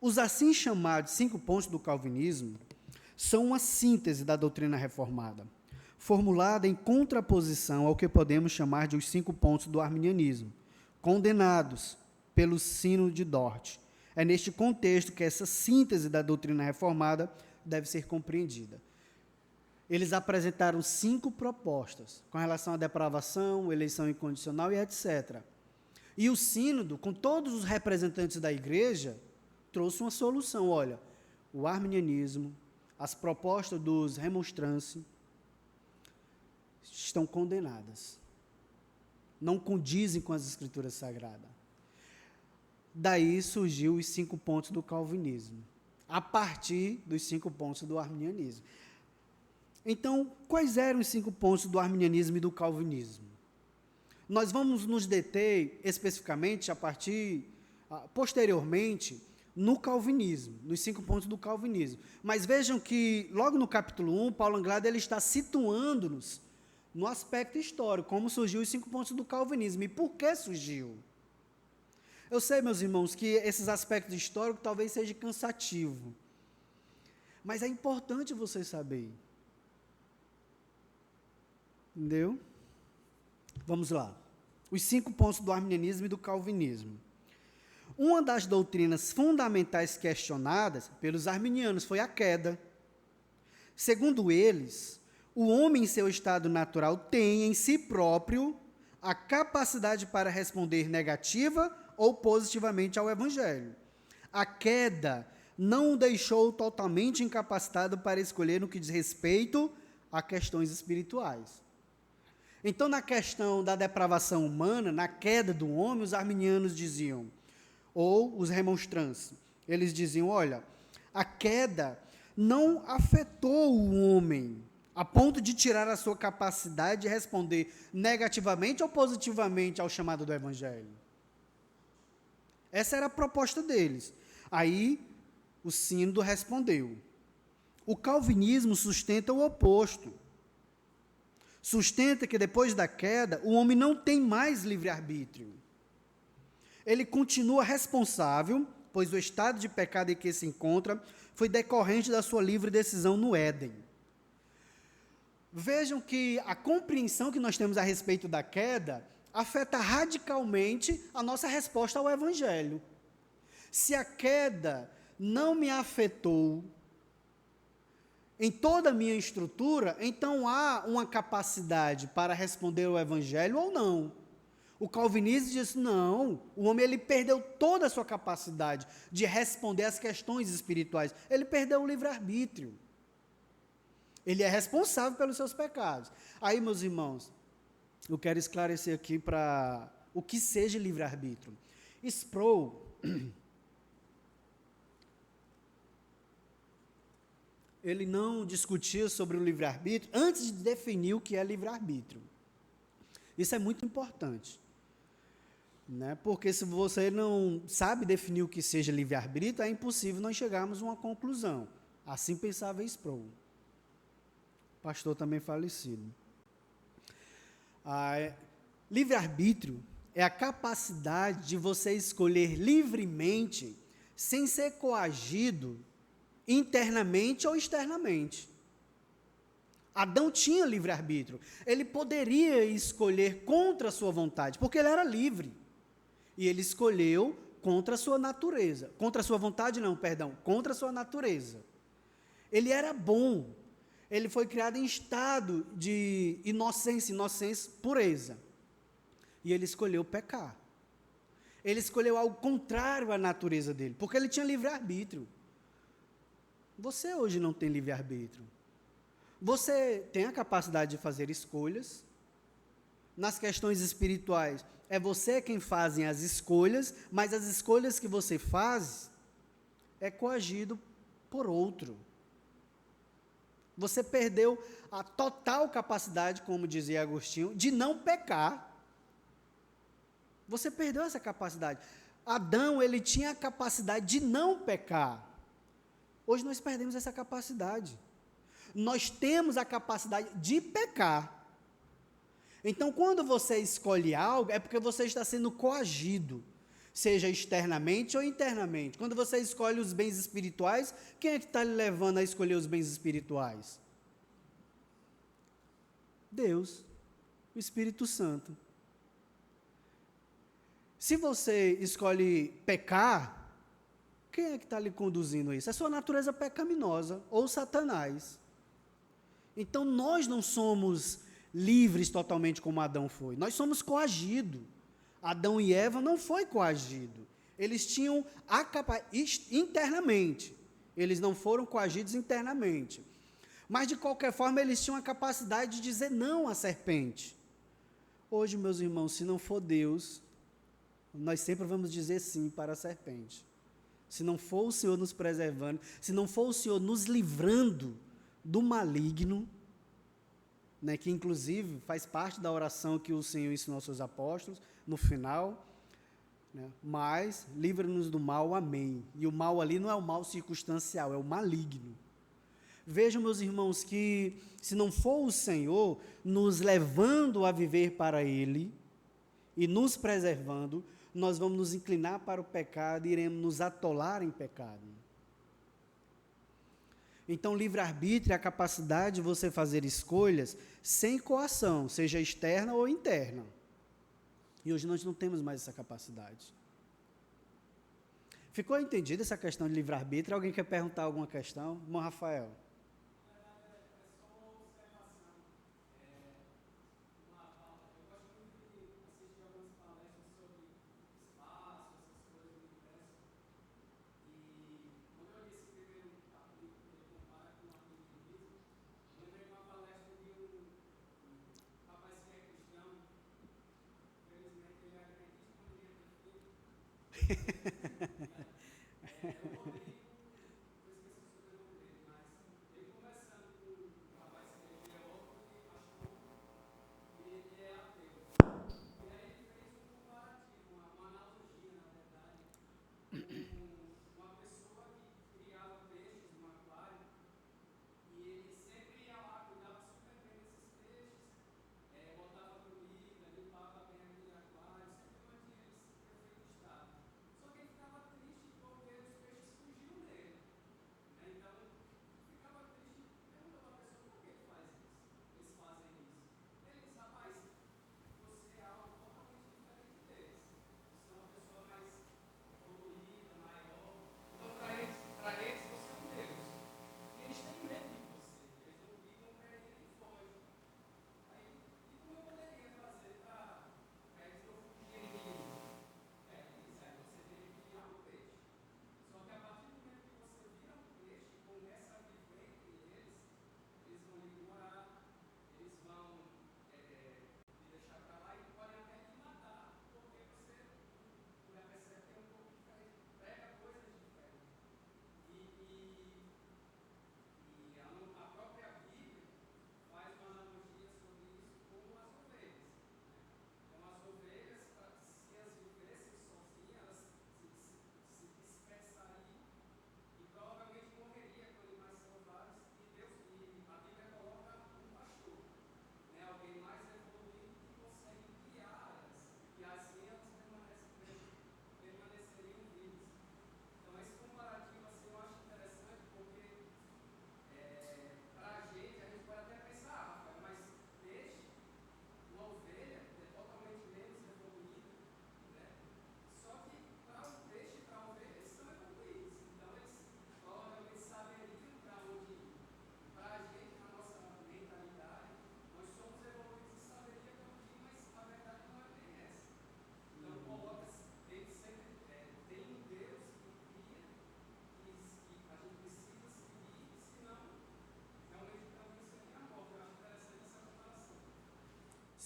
Os assim chamados 5 pontos do calvinismo são uma síntese da doutrina reformada, formulada em contraposição ao que podemos chamar de os 5 pontos do arminianismo, condenados pelo Sínodo de Dort. É neste contexto que essa síntese da doutrina reformada deve ser compreendida. Eles apresentaram 5 propostas com relação à depravação, eleição incondicional e etc. E o sínodo, com todos os representantes da igreja, trouxe uma solução. Olha, o arminianismo, as propostas dos remonstrantes estão condenadas. Não condizem com as Escrituras Sagradas. Daí surgiu os 5 pontos do calvinismo, a partir dos 5 pontos do arminianismo. Então, quais eram os 5 pontos do arminianismo e do calvinismo? Nós vamos nos deter especificamente posteriormente, no calvinismo, nos 5 pontos do calvinismo. Mas vejam que, logo no capítulo 1, Paulo Anglada ele está situando-nos no aspecto histórico, como surgiu os 5 pontos do calvinismo e por que surgiu. Eu sei, meus irmãos, que esses aspectos históricos talvez seja cansativo, mas é importante você saber. Entendeu? Vamos lá. Os 5 pontos do arminianismo e do calvinismo. Uma das doutrinas fundamentais questionadas pelos arminianos foi a queda. Segundo eles, o homem em seu estado natural tem em si próprio a capacidade para responder negativa ou positivamente ao Evangelho. A queda não o deixou totalmente incapacitado para escolher no que diz respeito a questões espirituais. Então, na questão da depravação humana, na queda do homem, os arminianos diziam, ou os remonstrantes, eles diziam, olha, a queda não afetou o homem a ponto de tirar a sua capacidade de responder negativamente ou positivamente ao chamado do Evangelho. Essa era a proposta deles. Aí, o sínodo respondeu. O calvinismo sustenta o oposto. Sustenta que depois da queda, o homem não tem mais livre-arbítrio. Ele continua responsável, pois o estado de pecado em que se encontra foi decorrente da sua livre decisão no Éden. Vejam que a compreensão que nós temos a respeito da queda afeta radicalmente a nossa resposta ao Evangelho. Se a queda não me afetou em toda a minha estrutura, então há uma capacidade para responder ao Evangelho ou não. O calvinismo diz, não, o homem ele perdeu toda a sua capacidade de responder às questões espirituais. Ele perdeu o livre-arbítrio. Ele é responsável pelos seus pecados. Aí, meus irmãos, eu quero esclarecer aqui para o que seja livre-arbítrio. Sproul, ele não discutia sobre o livre-arbítrio antes de definir o que é livre-arbítrio. Isso é muito importante. Né? Porque se você não sabe definir o que seja livre-arbítrio, é impossível nós chegarmos a uma conclusão. Assim pensava Sproul. Pastor também falecido. Livre-arbítrio é a capacidade de você escolher livremente, sem ser coagido internamente ou externamente. Adão tinha livre-arbítrio. Ele poderia escolher contra a sua vontade, porque ele era livre. E ele escolheu contra a sua natureza. Contra a sua vontade, não, perdão. Contra a sua natureza. Ele era bom. Ele foi criado em estado de inocência, pureza. E ele escolheu pecar. Ele escolheu algo contrário à natureza dele, porque ele tinha livre-arbítrio. Você hoje não tem livre-arbítrio. Você tem a capacidade de fazer escolhas. Nas questões espirituais, é você quem faz as escolhas, mas as escolhas que você faz é coagido por outro. Você perdeu a total capacidade, como dizia Agostinho, de não pecar. Você perdeu essa capacidade. Adão, ele tinha a capacidade de não pecar. Hoje nós perdemos essa capacidade. Nós temos a capacidade de pecar. Então, quando você escolhe algo, é porque você está sendo coagido, seja externamente ou internamente. Quando você escolhe os bens espirituais, quem é que está lhe levando a escolher os bens espirituais? Deus, o Espírito Santo. Se você escolhe pecar, quem é que está lhe conduzindo a isso? É a sua natureza pecaminosa ou Satanás. Então, nós não somos livres totalmente como Adão foi. Nós somos coagidos. Adão e Eva não foi coagido. Eles tinham a capacidade internamente. Eles não foram coagidos internamente. Mas, de qualquer forma, eles tinham a capacidade de dizer não à serpente. Hoje, meus irmãos, se não for Deus, nós sempre vamos dizer sim para a serpente. Se não for o Senhor nos preservando, se não for o Senhor nos livrando do maligno, né, que inclusive faz parte da oração que o Senhor ensinou aos seus apóstolos, no final, né, mas livra-nos do mal, amém. E o mal ali não é o mal circunstancial, é o maligno. Vejam, meus irmãos, que se não for o Senhor nos levando a viver para Ele e nos preservando, nós vamos nos inclinar para o pecado e iremos nos atolar em pecado. Então, livre-arbítrio é a capacidade de você fazer escolhas sem coação, seja externa ou interna. E hoje nós não temos mais essa capacidade. Ficou entendida essa questão de livre-arbítrio? Alguém quer perguntar alguma questão? Irmão Rafael.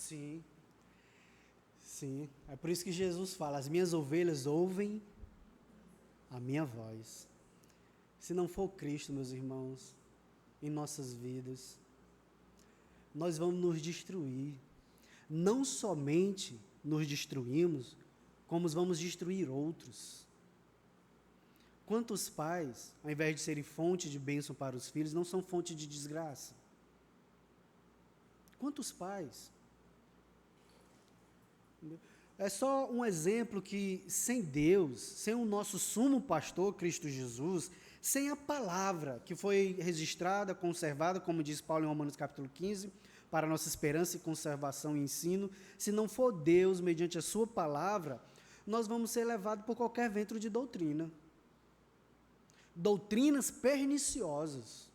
Sim, sim. É por isso que Jesus fala: as minhas ovelhas ouvem a minha voz. Se não for Cristo, meus irmãos, em nossas vidas, nós vamos nos destruir. Não somente nos destruímos, como vamos destruir outros. Quantos pais, ao invés de serem fonte de bênção para os filhos, não são fonte de desgraça? Quantos pais? É só um exemplo que sem Deus, sem o nosso sumo pastor, Cristo Jesus, sem a palavra que foi registrada, conservada, como diz Paulo em Romanos capítulo 15, para nossa esperança e conservação e ensino, se não for Deus, mediante a sua palavra, nós vamos ser levados por qualquer vento de doutrina. Doutrinas perniciosas.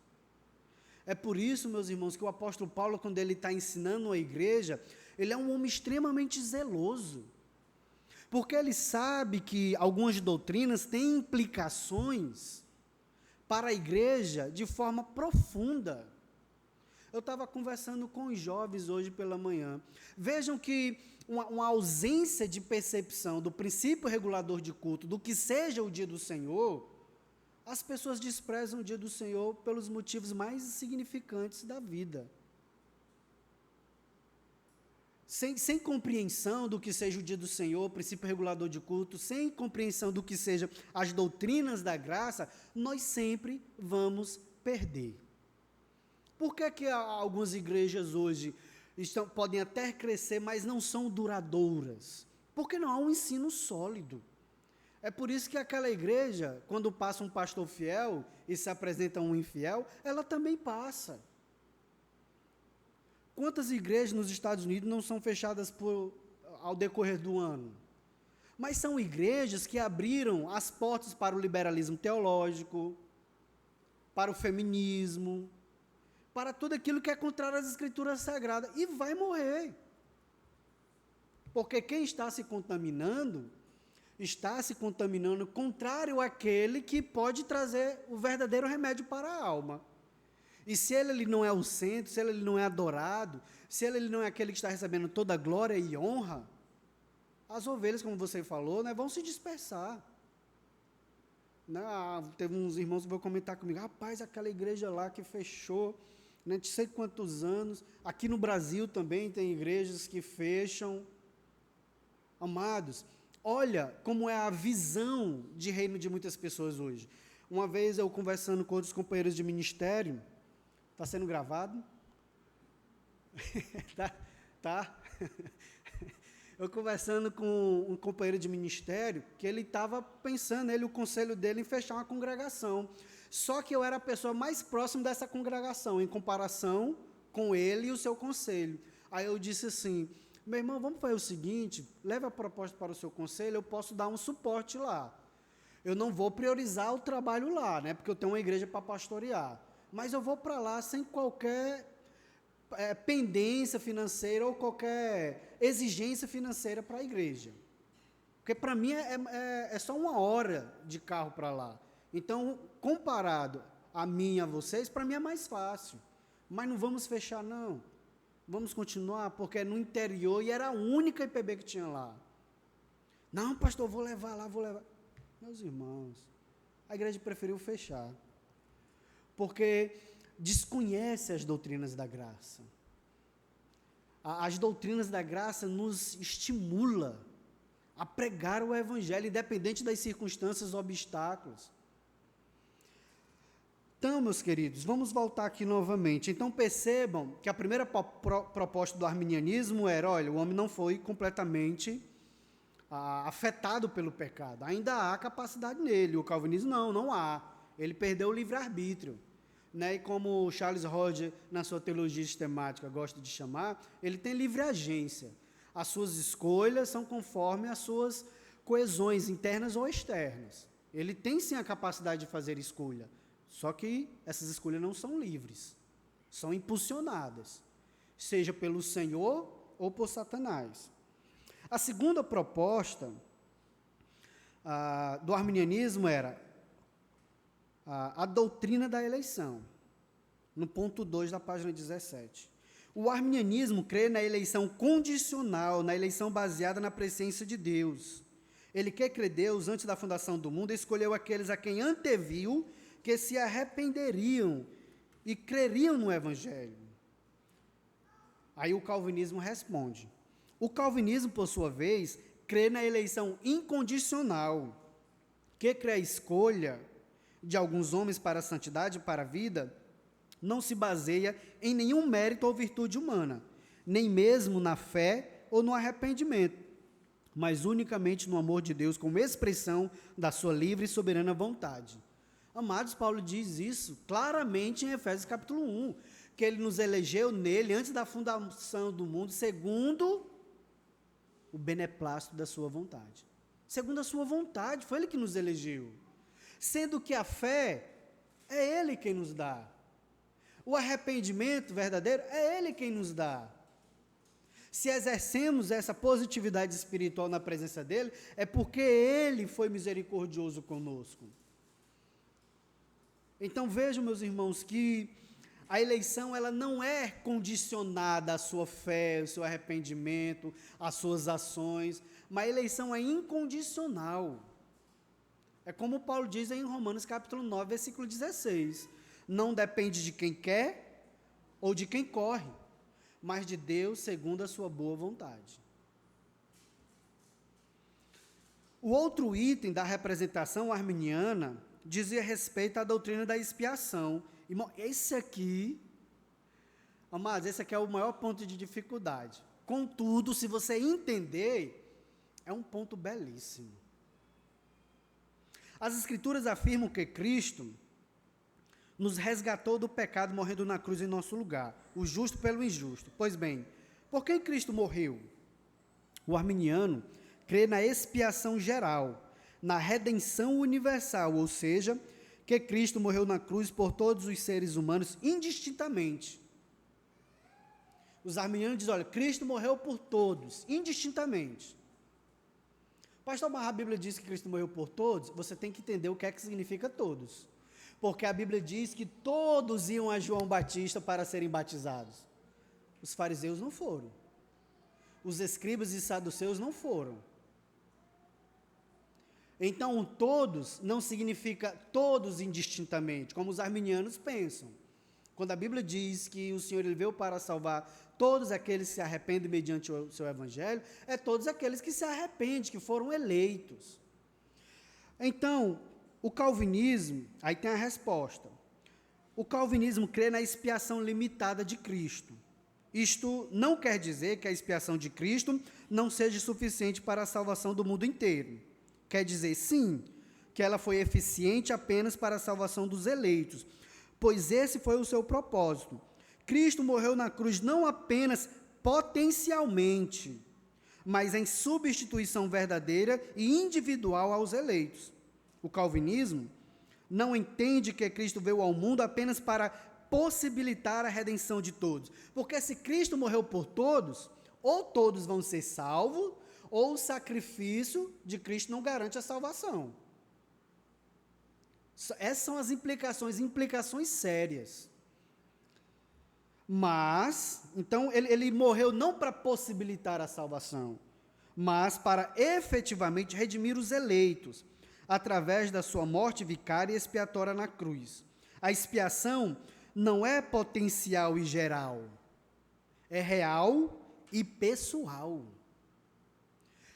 É por isso, meus irmãos, que o apóstolo Paulo, quando ele está ensinando a igreja, ele é um homem extremamente zeloso, porque ele sabe que algumas doutrinas têm implicações para a igreja de forma profunda. Eu estava conversando com os jovens hoje pela manhã. Vejam que uma ausência de percepção do princípio regulador de culto, do que seja o dia do Senhor, as pessoas desprezam o dia do Senhor pelos motivos mais insignificantes da vida. Sem compreensão do que seja o dia do Senhor, princípio regulador de culto, sem compreensão do que seja as doutrinas da graça, nós sempre vamos perder. Por que algumas igrejas hoje podem até crescer, mas não são duradouras? Porque não há um ensino sólido. É por isso que aquela igreja, quando passa um pastor fiel e se apresenta um infiel, ela também passa. Quantas igrejas nos Estados Unidos não são fechadas ao decorrer do ano? Mas são igrejas que abriram as portas para o liberalismo teológico, para o feminismo, para tudo aquilo que é contrário às Escrituras Sagradas, e vai morrer. Porque quem está se contaminando contrário àquele que pode trazer o verdadeiro remédio para a alma. E se ele não é o centro, se ele não é adorado, se ele não é aquele que está recebendo toda a glória e honra, as ovelhas, como você falou, né, vão se dispersar. Teve uns irmãos que vão comentar comigo, rapaz, aquela igreja lá que fechou, não sei quantos anos, aqui no Brasil também tem igrejas que fecham. Amados, olha como é a visão de reino de muitas pessoas hoje. Uma vez eu conversando com outros companheiros de ministério, está sendo gravado? tá. Eu conversando com um companheiro de ministério, que ele estava pensando, o conselho dele, em fechar uma congregação. Só que eu era a pessoa mais próxima dessa congregação, em comparação com ele e o seu conselho. Aí eu disse assim, meu irmão, vamos fazer o seguinte, leve a proposta para o seu conselho, eu posso dar um suporte lá. Eu não vou priorizar o trabalho lá, né, porque eu tenho uma igreja para pastorear. Mas eu vou para lá sem qualquer pendência financeira ou qualquer exigência financeira para a igreja. Porque para mim é só 1 hora de carro para lá. Então, comparado a mim e a vocês, para mim é mais fácil. Mas não vamos fechar, não. Vamos continuar, porque é no interior e era a única IPB que tinha lá. Não, pastor, vou levar lá. Meus irmãos, a igreja preferiu fechar. Porque desconhece as doutrinas da graça. As doutrinas da graça nos estimula a pregar o evangelho, independente das circunstâncias, obstáculos. Então, meus queridos, vamos voltar aqui novamente. Então, percebam que a primeira proposta do arminianismo era, olha, o homem não foi completamente afetado pelo pecado. Ainda há capacidade nele. O calvinismo, não há. Ele perdeu o livre-arbítrio. Né? E como Charles Hodge, na sua teologia sistemática, gosta de chamar, ele tem livre agência. As suas escolhas são conforme as suas coesões internas ou externas. Ele tem, sim, a capacidade de fazer escolha. Só que essas escolhas não são livres, são impulsionadas, seja pelo Senhor ou por Satanás. A segunda proposta do arminianismo era a doutrina da eleição, no ponto 2 da página 17. O arminianismo crê na eleição condicional, na eleição baseada na presciência de Deus. Ele quer crer Deus, antes da fundação do mundo, escolheu aqueles a quem anteviu que se arrependeriam e creriam no Evangelho. Aí o calvinismo responde. O calvinismo, por sua vez, crê na eleição incondicional, que crê a escolha de alguns homens para a santidade e para a vida, não se baseia em nenhum mérito ou virtude humana, nem mesmo na fé ou no arrependimento, mas unicamente no amor de Deus como expressão da sua livre e soberana vontade. Amados, Paulo diz isso claramente em Efésios capítulo 1, que ele nos elegeu nele antes da fundação do mundo, segundo o beneplácito da sua vontade. Segundo a sua vontade, foi ele que nos elegeu. Sendo que a fé é ele quem nos dá. O arrependimento verdadeiro é ele quem nos dá. Se exercemos essa positividade espiritual na presença dele, é porque ele foi misericordioso conosco. Então vejam, meus irmãos, que a eleição ela não é condicionada à sua fé, ao seu arrependimento, às suas ações, mas a eleição é incondicional. É como Paulo diz em Romanos capítulo 9, versículo 16. Não depende de quem quer ou de quem corre, mas de Deus segundo a sua boa vontade. O outro item da representação arminiana dizia respeito à doutrina da expiação. Irmão, esse aqui, amados, esse aqui é o maior ponto de dificuldade. Contudo, se você entender, é um ponto belíssimo. As Escrituras afirmam que Cristo nos resgatou do pecado morrendo na cruz em nosso lugar, o justo pelo injusto. Pois bem, por que Cristo morreu? O arminiano crê na expiação geral, na redenção universal, ou seja, que Cristo morreu na cruz por todos os seres humanos indistintamente. Os arminianos dizem, olha, Cristo morreu por todos, indistintamente. Pastor, mas a Bíblia diz que Cristo morreu por todos, você tem que entender o que é que significa todos. Porque a Bíblia diz que todos iam a João Batista para serem batizados. Os fariseus não foram. Os escribas e saduceus não foram. Então, todos não significa todos indistintamente, como os arminianos pensam. Quando a Bíblia diz que o Senhor ele veio para salvar todos aqueles que se arrependem mediante o seu evangelho, é todos aqueles que se arrependem, que foram eleitos. Então, o calvinismo, aí tem a resposta. O calvinismo crê na expiação limitada de Cristo. Isto não quer dizer que a expiação de Cristo não seja suficiente para a salvação do mundo inteiro. Quer dizer, sim, que ela foi eficiente apenas para a salvação dos eleitos, pois esse foi o seu propósito. Cristo morreu na cruz não apenas potencialmente, mas em substituição verdadeira e individual aos eleitos. O calvinismo não entende que Cristo veio ao mundo apenas para possibilitar a redenção de todos, porque se Cristo morreu por todos, ou todos vão ser salvos, ou o sacrifício de Cristo não garante a salvação. Essas são as implicações sérias. Mas, então, ele morreu não para possibilitar a salvação, mas para efetivamente redimir os eleitos, através da sua morte vicária e expiatória na cruz. A expiação não é potencial e geral, é real e pessoal.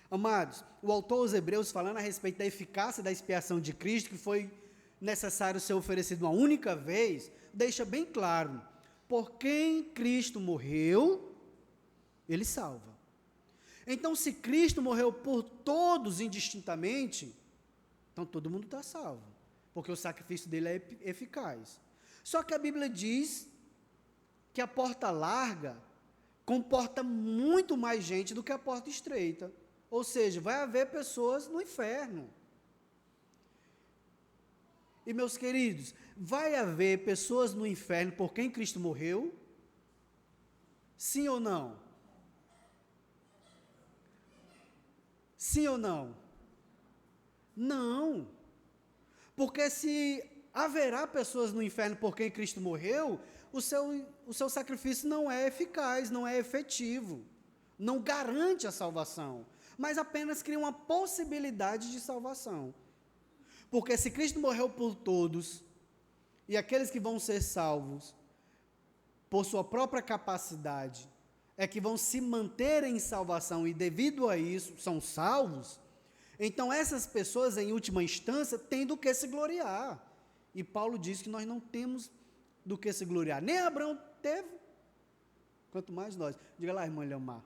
Amados, o autor aos Hebreus, falando a respeito da eficácia da expiação de Cristo, que foi necessário ser oferecido uma única vez, deixa bem claro, por quem Cristo morreu, ele salva. Então, se Cristo morreu por todos indistintamente, então todo mundo está salvo, porque o sacrifício dele é eficaz. Só que a Bíblia diz que a porta larga comporta muito mais gente do que a porta estreita. Ou seja, vai haver pessoas no inferno. E, meus queridos, vai haver pessoas no inferno por quem Cristo morreu? Sim ou não? Sim ou não? Não. Porque se haverá pessoas no inferno por quem Cristo morreu, o seu sacrifício não é eficaz, não é efetivo, não garante a salvação, mas apenas cria uma possibilidade de salvação. Porque se Cristo morreu por todos, e aqueles que vão ser salvos, por sua própria capacidade, é que vão se manter em salvação, e devido a isso são salvos, então essas pessoas, em última instância, têm do que se gloriar. E Paulo diz que nós não temos do que se gloriar. Nem Abraão teve, quanto mais nós. Diga lá, irmã Leomar.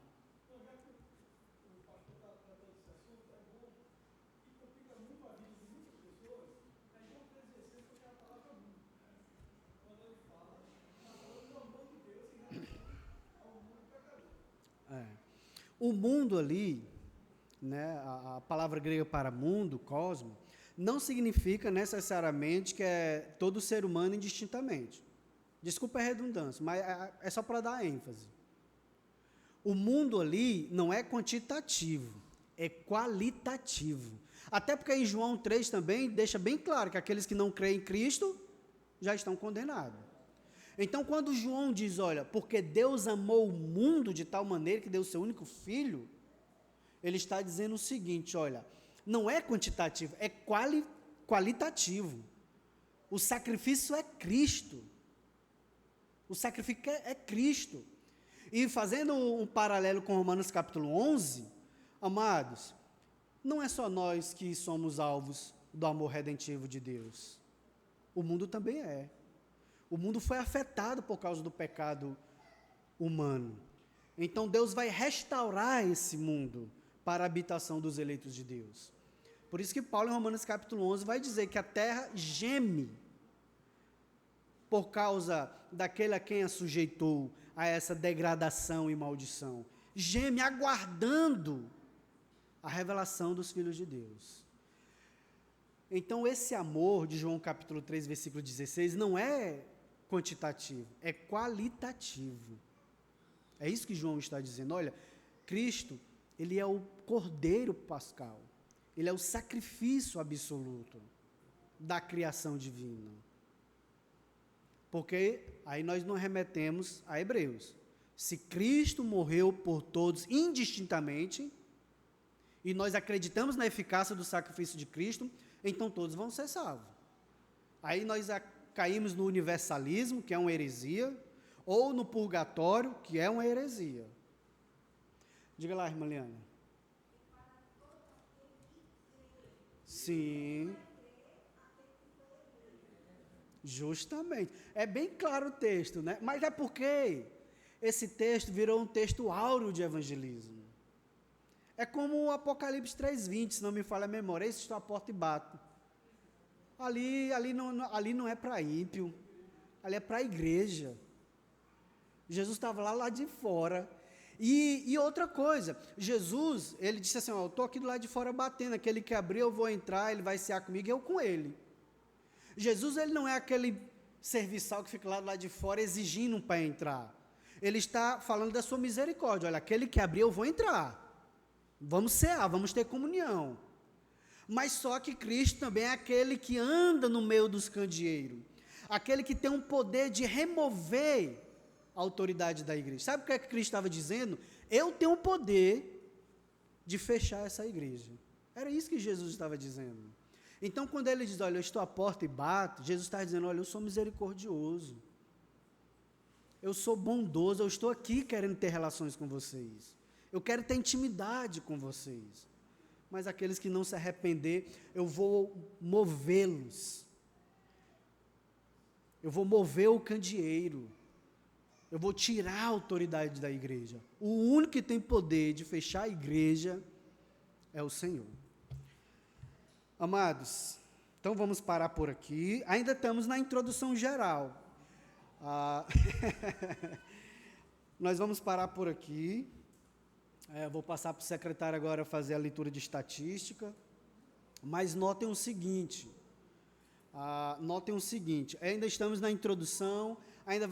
O mundo ali, né, a palavra grega para mundo, cosmo, não significa necessariamente que é todo ser humano indistintamente. Desculpa a redundância, mas é só para dar ênfase. O mundo ali não é quantitativo, é qualitativo. Até porque em João 3 também deixa bem claro que aqueles que não creem em Cristo já estão condenados. Então, quando João diz, olha, porque Deus amou o mundo de tal maneira que deu o seu único filho, ele está dizendo o seguinte, olha, não é quantitativo, é qualitativo. O sacrifício é Cristo. O sacrifício é Cristo. E fazendo um paralelo com Romanos capítulo 11, amados, não é só nós que somos alvos do amor redentivo de Deus. O mundo também é. O mundo foi afetado por causa do pecado humano. Então Deus vai restaurar esse mundo para a habitação dos eleitos de Deus. Por isso que Paulo, em Romanos capítulo 11, vai dizer que a terra geme por causa daquele a quem a sujeitou a essa degradação e maldição. Geme aguardando a revelação dos filhos de Deus. Então, esse amor de João capítulo 3, versículo 16, não é quantitativo, é qualitativo. É isso que João está dizendo. Olha, Cristo, ele é o cordeiro pascal. Ele é o sacrifício absoluto da criação divina. Porque aí nós nos remetemos a Hebreus. Se Cristo morreu por todos indistintamente, e nós acreditamos na eficácia do sacrifício de Cristo, então todos vão ser salvos. Aí nós caímos no universalismo, que é uma heresia, ou no purgatório, que é uma heresia. Diga lá, irmã Liana. Sim. Justamente. É bem claro o texto, né? Mas é porque esse texto virou um texto áureo de evangelismo. É como o Apocalipse 3:20, se não me falha a memória. Eis estou à porta e bato. Ali não é para ímpio. Ali é para a igreja. Jesus estava lá de fora. E outra coisa, Jesus, ele disse assim, ó, eu estou aqui do lado de fora batendo, aquele que abrir eu vou entrar, ele vai cear comigo e eu com ele. Jesus, ele não é aquele serviçal que fica lá do lado de fora exigindo para entrar. Ele está falando da sua misericórdia, olha, aquele que abrir eu vou entrar. Vamos cear, vamos ter comunhão. Mas só que Cristo também é aquele que anda no meio dos candeeiros, aquele que tem um poder de remover a autoridade da igreja. Sabe o que é que Cristo estava dizendo? Eu tenho o poder de fechar essa igreja. Era isso que Jesus estava dizendo. Então, quando ele diz, olha, eu estou à porta e bato, Jesus está dizendo, olha, eu sou misericordioso, eu sou bondoso, eu estou aqui querendo ter relações com vocês, eu quero ter intimidade com vocês, mas aqueles que não se arrepender, eu vou movê-los, eu vou mover o candeeiro, eu vou tirar a autoridade da igreja. O único que tem poder de fechar a igreja é o Senhor. Amados, então vamos parar por aqui. Ainda estamos na introdução geral. Nós vamos parar por aqui. Vou passar para o secretário agora fazer a leitura de estatística. Mas notem o seguinte, ainda estamos na introdução, ainda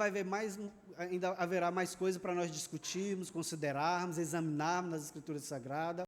haverá mais coisas para nós discutirmos, considerarmos, examinarmos nas Escrituras Sagradas.